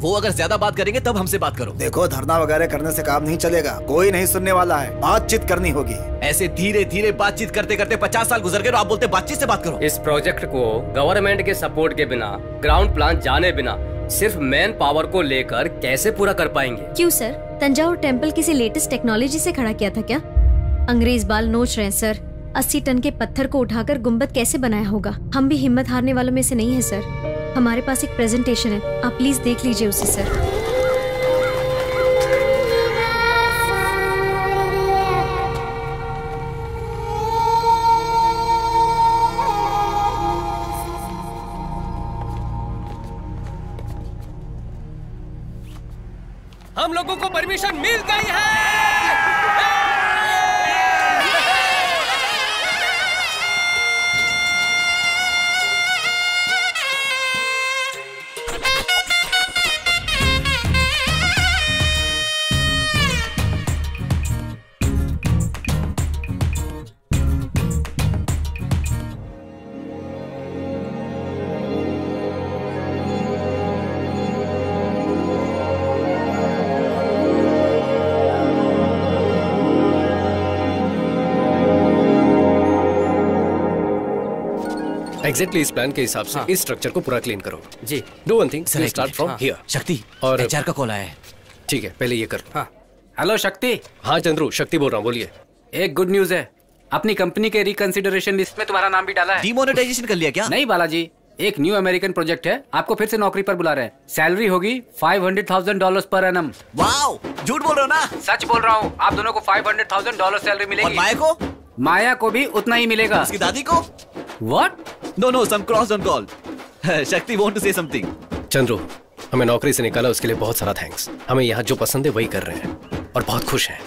वो अगर ज्यादा बात करेंगे तब हमसे बात करो। देखो, धरना वगैरह करने से काम नहीं चलेगा, कोई नहीं सुनने वाला है, बातचीत करनी होगी। ऐसे धीरे धीरे बातचीत करते करते 50 साल गुजर गए और आप बोलते बातचीत से बात करो। इस प्रोजेक्ट को गवर्नमेंट के सपोर्ट के बिना, ग्राउंड प्लान जाने बिना, सिर्फ मैन पावर को लेकर कैसे पूरा कर पाएंगे? क्यों सर, तंजावुर टेम्पल किसी लेटेस्ट टेक्नोलॉजी से खड़ा किया था क्या? अंग्रेज बाल नोच रहे हैं सर। 80 टन के पत्थर को उठाकर गुम्बद कैसे बनाया होगा? हम भी हिम्मत हारने वालों में से नहीं है सर। हमारे पास एक प्रेजेंटेशन है, आप प्लीज देख लीजिए उसे सर। हम लोगों को परमिशन मिल गई है। एग्जैक्टली इस प्लान के हिसाब से इस स्ट्रक्चर को पूरा क्लीन करो। जी। Do one thing, start from here. Shakti, और एचआर का कॉल आया है। ठीक है, पहले ये कर। हाँ। हेलो शक्ति। हाँ चंद्रू, शक्ति बोल रहा हूँ, बोलिए। एक गुड न्यूज है, अपनी कंपनी के रिकंसिडरेशन लिस्ट में तुम्हारा नाम भी डाला है। डिमोनेटाइजेशन कर लिया क्या? नहीं बालाजी, एक न्यू अमेरिकन प्रोजेक्ट है, आपको फिर से नौकरी पर बुला रहे हैं। सैलरी होगी $500,000 पर एनम। वाओ, झूठ बोल रहे हो ना? सच बोल रहा हूँ, आप दोनों को $500,000 सैलरी मिलेगी। और माया को? माया को भी उतना ही मिलेगा। उसकी दादी को? What? No, some crossed on call. शक्ति want to say something. Chandru, हमें नौकरी से निकाला उसके लिए बहुत सारा थैंक्स। हमें यहाँ जो पसंद है वही कर रहे हैं और बहुत खुश हैं।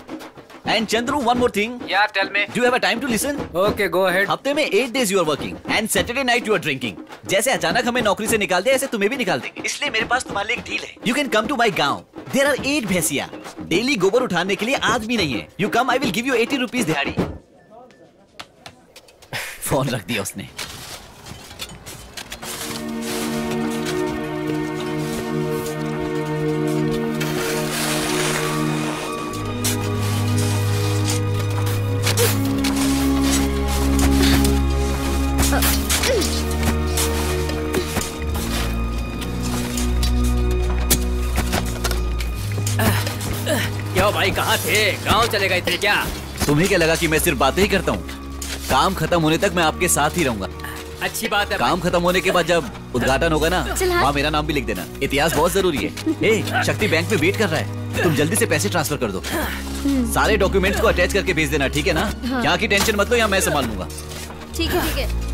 And Chandru, one more thing. Yeah, tell me. Do you have a time to listen? Okay, go ahead. हफ्ते में 8 days you are working and Saturday night you are drinking. जैसे अचानक हमें नौकरी से निकाल दे, ऐसे तुम्हें भी निकाल देंगे। इसलिए मेरे पास तुम्हारे लिए एक डील है। You can come to my गांव. There are 8 भैंसिया। डेली गोबर उठाने के लिए आदमी नहीं है। You come, I will give you 80 rupees दिहाड़ी। फोन रख दिया उसने। क्यों भाई, कहाँ थे? गांव चले गए थे क्या? तुम्हें क्या लगा कि मैं सिर्फ बातें ही करता हूँ? काम खत्म होने तक मैं आपके साथ ही रहूंगा। अच्छी बात है। काम खत्म होने के बाद जब उद्घाटन होगा ना, वहाँ मेरा नाम भी लिख देना। इतिहास बहुत जरूरी है। ए, शक्ति बैंक में वेट कर रहा है, तुम जल्दी से पैसे ट्रांसफर कर दो। सारे डॉक्यूमेंट्स को अटैच करके भेज देना, ठीक है ना? हाँ। यहाँ की टेंशन मत लो, यहाँ मैं संभाल लूंगा। ठीक है, ठीक है।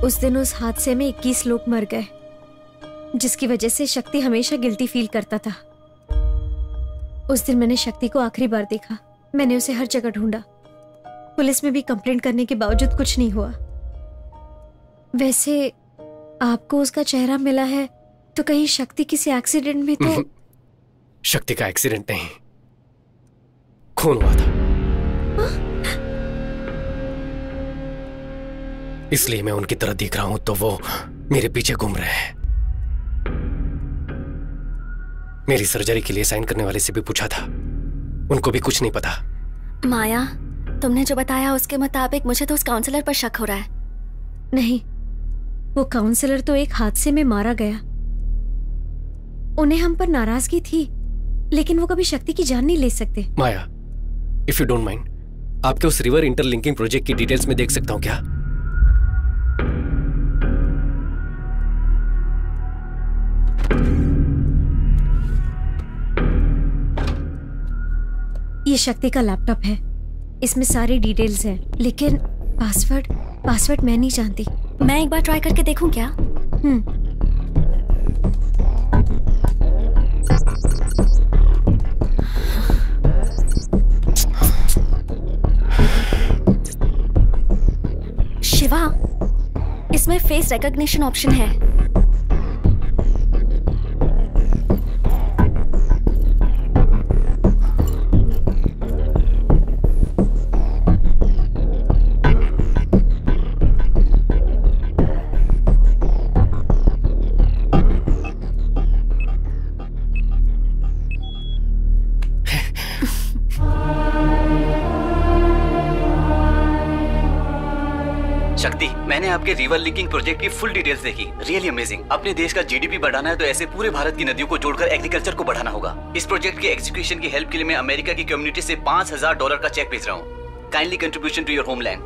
उस दिन उस हादसे में 21 लोग मर गए, जिसकी वजह से शक्ति हमेशा गिल्टी फील करता था। उस दिन मैंने शक्ति को आखिरी बार देखा। मैंने उसे हर जगह ढूंढा, पुलिस में भी कंप्लेंट करने के बावजूद कुछ नहीं हुआ। वैसे आपको उसका चेहरा मिला है तो कहीं शक्ति किसी एक्सीडेंट में तो? शक्ति का एक्सीडेंट नहीं, खून हुआ था। इसलिए मैं उनकी तरह दिख रहा हूं तो वो मेरे पीछे घूम रहे हैं। मेरी सर्जरी के लिए साइन करने वाले से भी पूछा था, उनको भी कुछ नहीं पता। माया, तुमने जो बताया उसके मुताबिक मुझे तो उस काउंसलर पर शक हो रहा है। नहीं, वो काउंसलर तो एक हादसे में मारा गया। उन्हें हम पर नाराजगी थी, लेकिन वो कभी शक्ति की जान नहीं ले सकते। माया, इफ यू डोंट माइंड, आपके उस रिवर इंटरलिंकिंग प्रोजेक्ट की डिटेल्स में देख सकता हूं क्या? ये शक्ति का लैपटॉप है, इसमें सारी डिटेल्स हैं, लेकिन पासवर्ड मैं नहीं जानती। मैं एक बार ट्राई करके देखूं क्या? शिवा, इसमें फेस रिकॉग्निशन ऑप्शन है। शक्ति, मैंने आपके रिवर लिंकिंग प्रोजेक्ट की फुल डिटेल्स देखी। Really amazing. अपने देश का जीडीपी बढ़ाना है तो ऐसे पूरे भारत की नदियों को जोड़कर एग्रीकल्चर को बढ़ाना होगा। इस प्रोजेक्ट के एग्जीक्यूशन की हेल्प के लिए मैं अमेरिका की कम्युनिटी से $5000 का चेक भेज रहा हूँ। Kindly contribution to your homeland.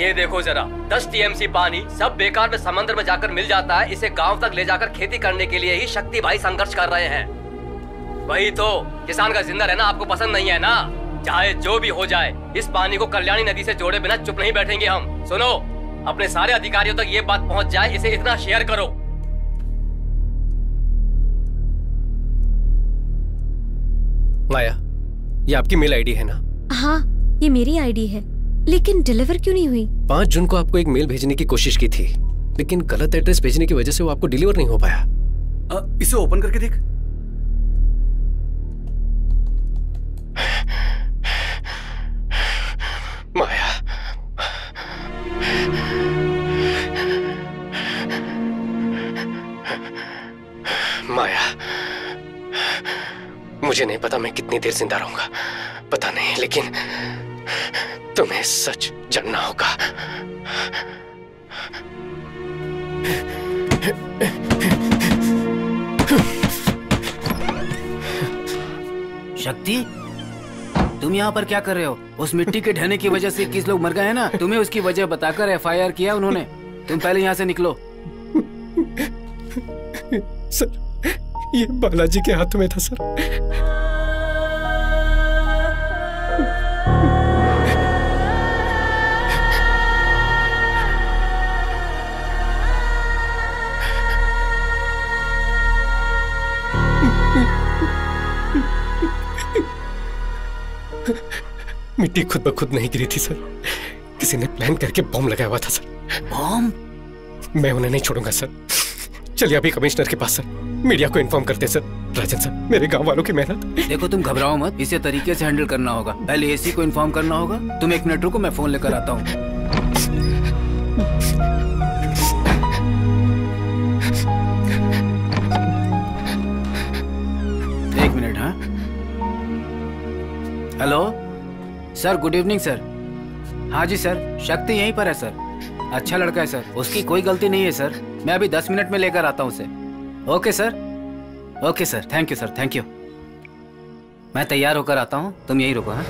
ये देखो जरा, 10 TMC पानी सब बेकार में समंदर में जाकर मिल जाता है। इसे गांव तक ले जाकर खेती करने के लिए ही शक्ति भाई संघर्ष कर रहे हैं। वही तो, किसान का जिंदा रहना आपको पसंद नहीं है ना? चाहे जो भी हो जाए, इस पानी को कल्याणी नदी से जोड़े बिना चुप नहीं बैठेंगे हम। सुनो, अपने सारे अधिकारियों तक ये बात पहुंच जाए, इसे इतना शेयर करो। माया, ये आपकी मेल आईडी है ना? हाँ, ये मेरी आईडी है, लेकिन डिलीवर क्यों नहीं हुई? 5 जून को आपको एक मेल भेजने की कोशिश की थी, लेकिन गलत एड्रेस भेजने की वजह से वो आपको डिलीवर नहीं हो पाया। इसे ओपन करके देख। माया, माया, मुझे नहीं पता मैं कितनी देर जिंदा रहूंगा, पता नहीं, लेकिन तुम्हें सच जानना होगा। शक्ति, तुम यहाँ पर क्या कर रहे हो? उस मिट्टी के ढहने की वजह से 21 लोग मर गए हैं ना? तुम्हें उसकी वजह बताकर FIR किया उन्होंने। तुम पहले यहाँ से निकलो। सर, ये बालाजी के हाथों में था सर। मिट्टी खुद ब खुद नहीं गिरी थी सर, किसी ने प्लान करके बॉम्ब लगाया हुआ था सर। बॉम्ब? मैं उन्हें नहीं छोड़ूंगा सर। चलिए अभी कमिश्नर के पास सर, मीडिया को इन्फॉर्म करते सर। राजन सर, मेरे गांव वालों की मेहनत। देखो, तुम घबराओ मत, इसे तरीके से हैंडल करना होगा। पहले AC को इन्फॉर्म करना होगा। तुम 1 मिनट रुको, मैं फोन लेकर आता हूँ। एक मिनट। हाँ, hello sir, good evening sir. हाँ जी सर, शक्ति यहीं पर है सर। अच्छा लड़का है सर, उसकी कोई गलती नहीं है सर। मैं अभी 10 मिनट में लेकर आता हूँ उसे। Okay sir, okay sir, thank you sir, thank you. मैं तैयार होकर आता हूँ, तुम यहीं रुको। हाँ,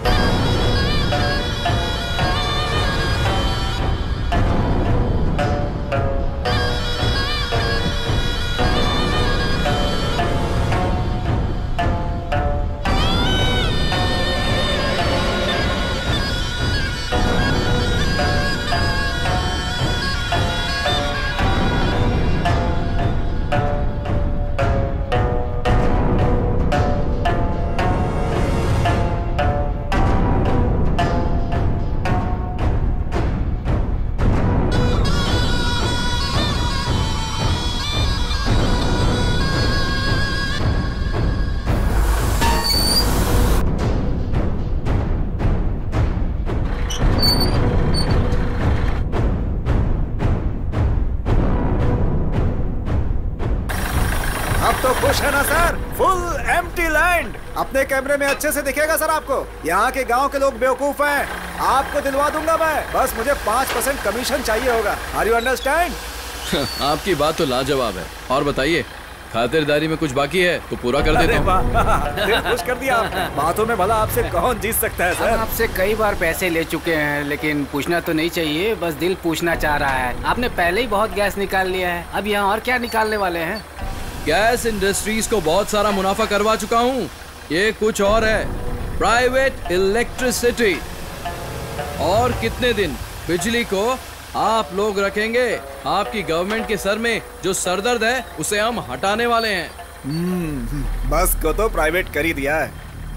तो खुश है ना सर? Full empty land. अपने कैमरे में अच्छे से दिखेगा सर आपको। यहाँ के गांव के लोग बेवकूफ हैं। आपको दिलवा दूंगा मैं, बस मुझे 5% कमीशन चाहिए होगा। Are you understand? आपकी बात तो लाजवाब है। और बताइए, खातिरदारी में कुछ बाकी है तो पूरा कर देता हूँ। दिल खुश कर दिया आपने। बातों में भला आपसे कौन जीत सकता है सर? आपसे कई बार पैसे ले चुके हैं, लेकिन पूछना तो नहीं चाहिए, बस दिल पूछना चाह रहा है। आपने पहले ही बहुत गैस निकाल लिया है, अब यहाँ और क्या निकालने वाले हैं? गैस इंडस्ट्रीज को बहुत सारा मुनाफा करवा चुका हूँ। ये कुछ और है, प्राइवेट इलेक्ट्रिसिटी। और कितने दिन बिजली को आप लोग रखेंगे? आपकी गवर्नमेंट के सर में जो सरदर्द है उसे हम हटाने वाले हैं। बस को तो प्राइवेट कर ही दिया है,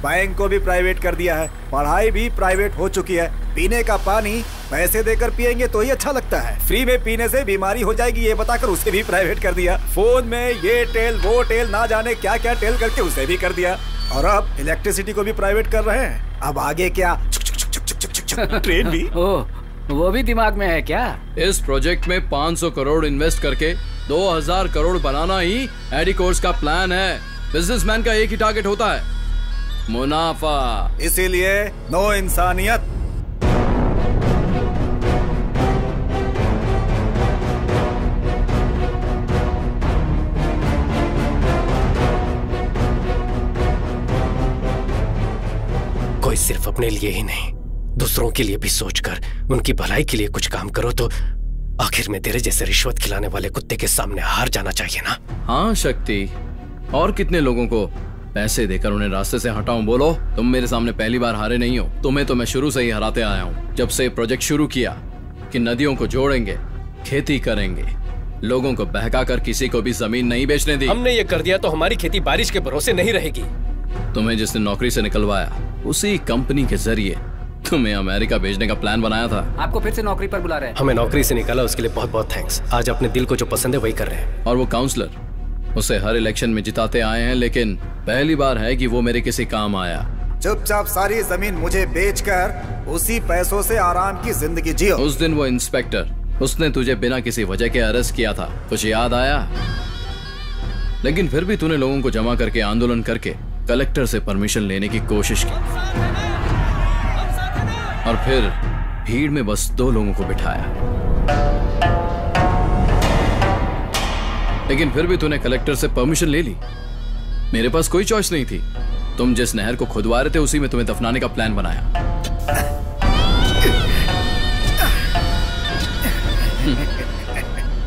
बैंक को भी प्राइवेट कर दिया है, पढ़ाई भी प्राइवेट हो चुकी है। पीने का पानी पैसे देकर पिएंगे तो ही अच्छा लगता है, फ्री में पीने से बीमारी हो जाएगी ये बताकर उसे भी प्राइवेट कर दिया। फोन में ये टेल वो टेल ना जाने क्या क्या टेल करके उसे भी कर दिया। और अब इलेक्ट्रिसिटी को भी प्राइवेट कर रहे हैं। अब आगे क्या? ट्रेन भी। वो भी दिमाग में है क्या? इस प्रोजेक्ट में 500 करोड़ इन्वेस्ट करके 2000 करोड़ बनाना ही एडिकोर्स का प्लान है। बिजनेसमैन का एक ही टारगेट होता है, मुनाफा। इसीलिए नो इंसानियत। कोई सिर्फ अपने लिए ही नहीं, दूसरों के लिए भी सोचकर उनकी भलाई के लिए कुछ काम करो तो आखिर में तेरे जैसे रिश्वत खिलाने वाले कुत्ते के सामने हार जाना चाहिए ना? हाँ शक्ति, और कितने लोगों को पैसे देकर उन्हें रास्ते से हटाऊं? बोलो, तुम मेरे सामने पहली बार हारे नहीं हो। तुम्हें तो मैं शुरू से ही हराते आया हूँ। जब से प्रोजेक्ट शुरू किया कि नदियों को जोड़ेंगे, खेती करेंगे, लोगों को बहकाकर किसी को भी जमीन नहीं बेचने दी। हमने ये कर दिया तो हमारी खेती बारिश के भरोसे नहीं रहेगी। तुम्हें जिसने नौकरी से निकलवाया उसी कंपनी के जरिए तुम्हें अमेरिका भेजने का प्लान बनाया था। आपको फिर से नौकरी पर बुला रहे हैं। हमें नौकरी से निकाला, उसके लिए बहुत बहुत थैंक्स। आज अपने दिल को जो पसंद है वही कर रहे हैं। और वो काउंसलर, उसे हर इलेक्शन में जिताते आए हैं, लेकिन पहली बार है कि वो मेरे किसी काम आया। चुपचाप सारी जमीन मुझे बेचकर उसी पैसों से आराम की जिंदगी जियो। उस दिन वो इंस्पेक्टर, उसने तुझे बिना किसी वजह के अरेस्ट किया था, कुछ याद आया? लेकिन फिर भी तूने लोगों को जमा करके आंदोलन करके कलेक्टर से परमिशन लेने की कोशिश की, और फिर भीड़ में बस 2 लोगों को बिठाया। लेकिन फिर भी तूने कलेक्टर से परमिशन ले ली। मेरे पास कोई चॉइस नहीं थी। तुम जिस नहर को खुदवा रहे थे उसी में तुम्हें दफनाने का प्लान बनाया।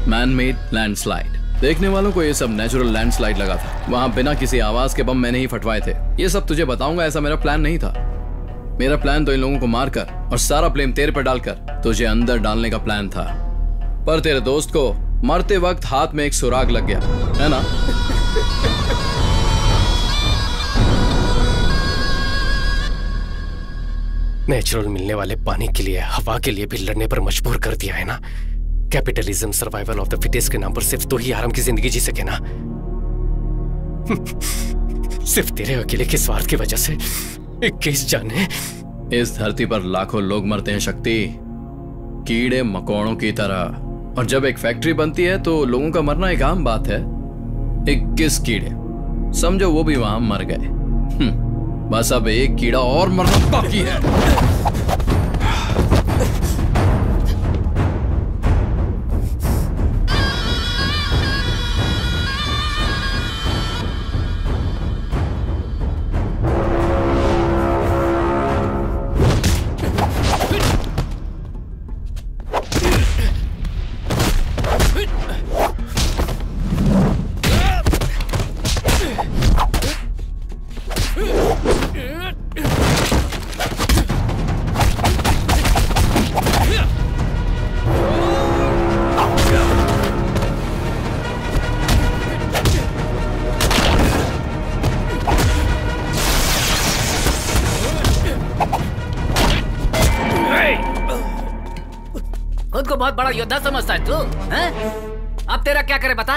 Man made landslide. देखने वालों को ये सब नेचुरल लैंडस्लाइड लगा था। वहां बिना किसी आवाज के बम मैंने ही फटवाए थे। ये सब तुझे बताऊंगा, ऐसा मेरा प्लान नहीं था। मेरा प्लान तो इन लोगों को मारकर और सारा ब्लेम तेरे पर डालकर तुझे अंदर डालने का प्लान था। पर तेरे दोस्त को मरते वक्त हाथ में एक सुराग लग गया, है ना? नेचुरल मिलने वाले पानी के लिए, हवा के लिए भी लड़ने पर मजबूर कर दिया है ना। Capitalism, survival of the fittest के नाम पर सिर्फ तो ही आराम की जिंदगी जी सके ना। सिर्फ तेरे अकेले के स्वार्थ की वजह से एक केस जाने। इस धरती पर लाखों लोग मरते हैं शक्ति, कीड़े मकोड़ों की तरह। और जब एक फैक्ट्री बनती है तो लोगों का मरना एक आम बात है। 21 कीड़े, समझो वो भी वहां मर गए। बस अब एक कीड़ा और मरना बाकी है। खुद को बहुत बड़ा योद्धा समझता है तू, हैं? अब तेरा क्या करे बता?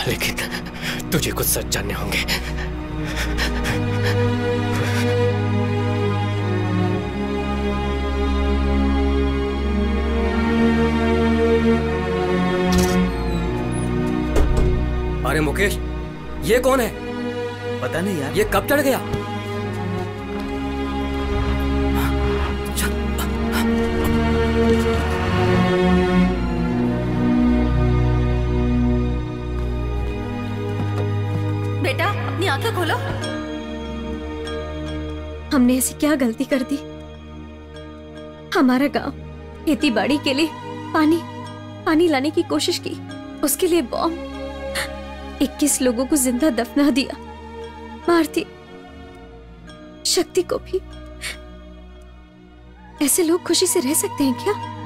लेकिन तुझे कुछ सच जानने होंगे। अरे मुकेश, ये कौन है? पता नहीं यार। ये कब चढ़ गया? बेटा अपनी आंखें खोलो। हमने ऐसी क्या गलती कर दी? हमारा गांव खेती बाड़ी के लिए पानी लाने की कोशिश की, उसके लिए बॉम्ब, 21 लोगों को जिंदा दफना दिया, मार दी शक्ति को भी। ऐसे लोग खुशी से रह सकते हैं क्या?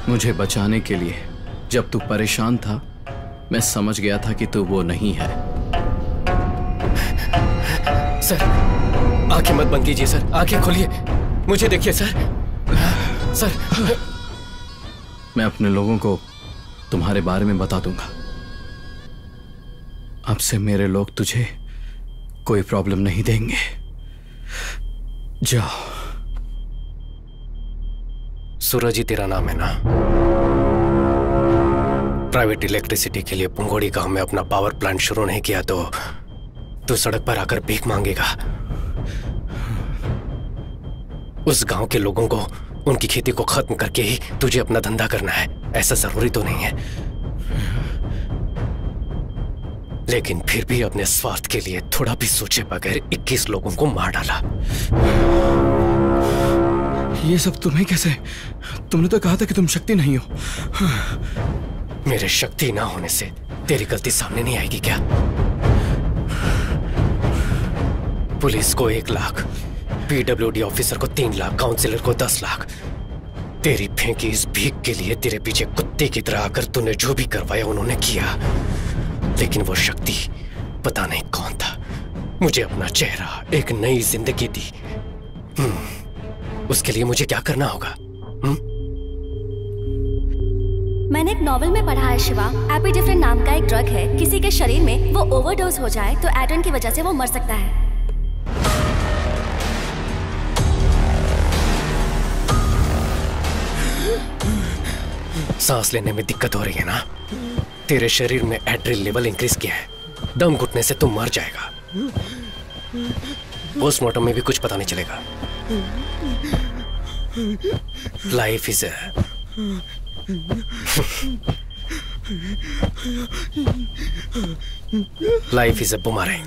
मुझे बचाने के लिए जब तू परेशान था, मैं समझ गया था कि तू वो नहीं है। सर, आंखें मत बंद कीजिए सर, आंखें खोलिए, मुझे देखिए सर। सर, मैं अपने लोगों को तुम्हारे बारे में बता दूंगा। अब से मेरे लोग तुझे कोई प्रॉब्लम नहीं देंगे। जाओ। सूरज ही तेरा नाम है ना? प्राइवेट इलेक्ट्रिसिटी के लिए पुंगोड़ी गांव में अपना पावर प्लांट शुरू नहीं किया तो तू सड़क पर आकर भीख मांगेगा। उस गांव के लोगों को उनकी खेती को खत्म करके ही तुझे अपना धंधा करना है, ऐसा जरूरी तो नहीं है। लेकिन फिर भी अपने स्वार्थ के लिए थोड़ा भी सोचे बगैर 21 लोगों को मार डाला। ये सब तुम्हें कैसे? तुमने तो कहा था कि तुम शक्ति नहीं हो। मेरे शक्ति ना होने से तेरी गलती सामने नहीं आएगी क्या? पुलिस को 1 लाख, पीडब्ल्यूडी ऑफिसर को 3 लाख, काउंसिलर को 10 लाख। तेरी फेंकी इस भीख के लिए तेरे पीछे कुत्ते की तरह आकर तूने जो भी करवाया उन्होंने किया। लेकिन वो शक्ति पता नहीं कौन था, मुझे अपना चेहरा, एक नई जिंदगी दी। उसके लिए मुझे क्या करना होगा? मैंने एक नॉवेल में पढ़ा है शिवा, एपिडिफ्रिन नाम का एक ड्रग है, किसी के शरीर में वो ओवरडोज हो जाए तो एड्रेन की वजह से वो मर सकता है। सांस लेने में दिक्कत हो रही है ना? तेरे शरीर में एड्रेनल लेवल इंक्रीज किया है, दम घुटने से तुम मर जाएगा। पोस्टमार्टम में भी कुछ पता नहीं चलेगा। Life is life is a boomerang.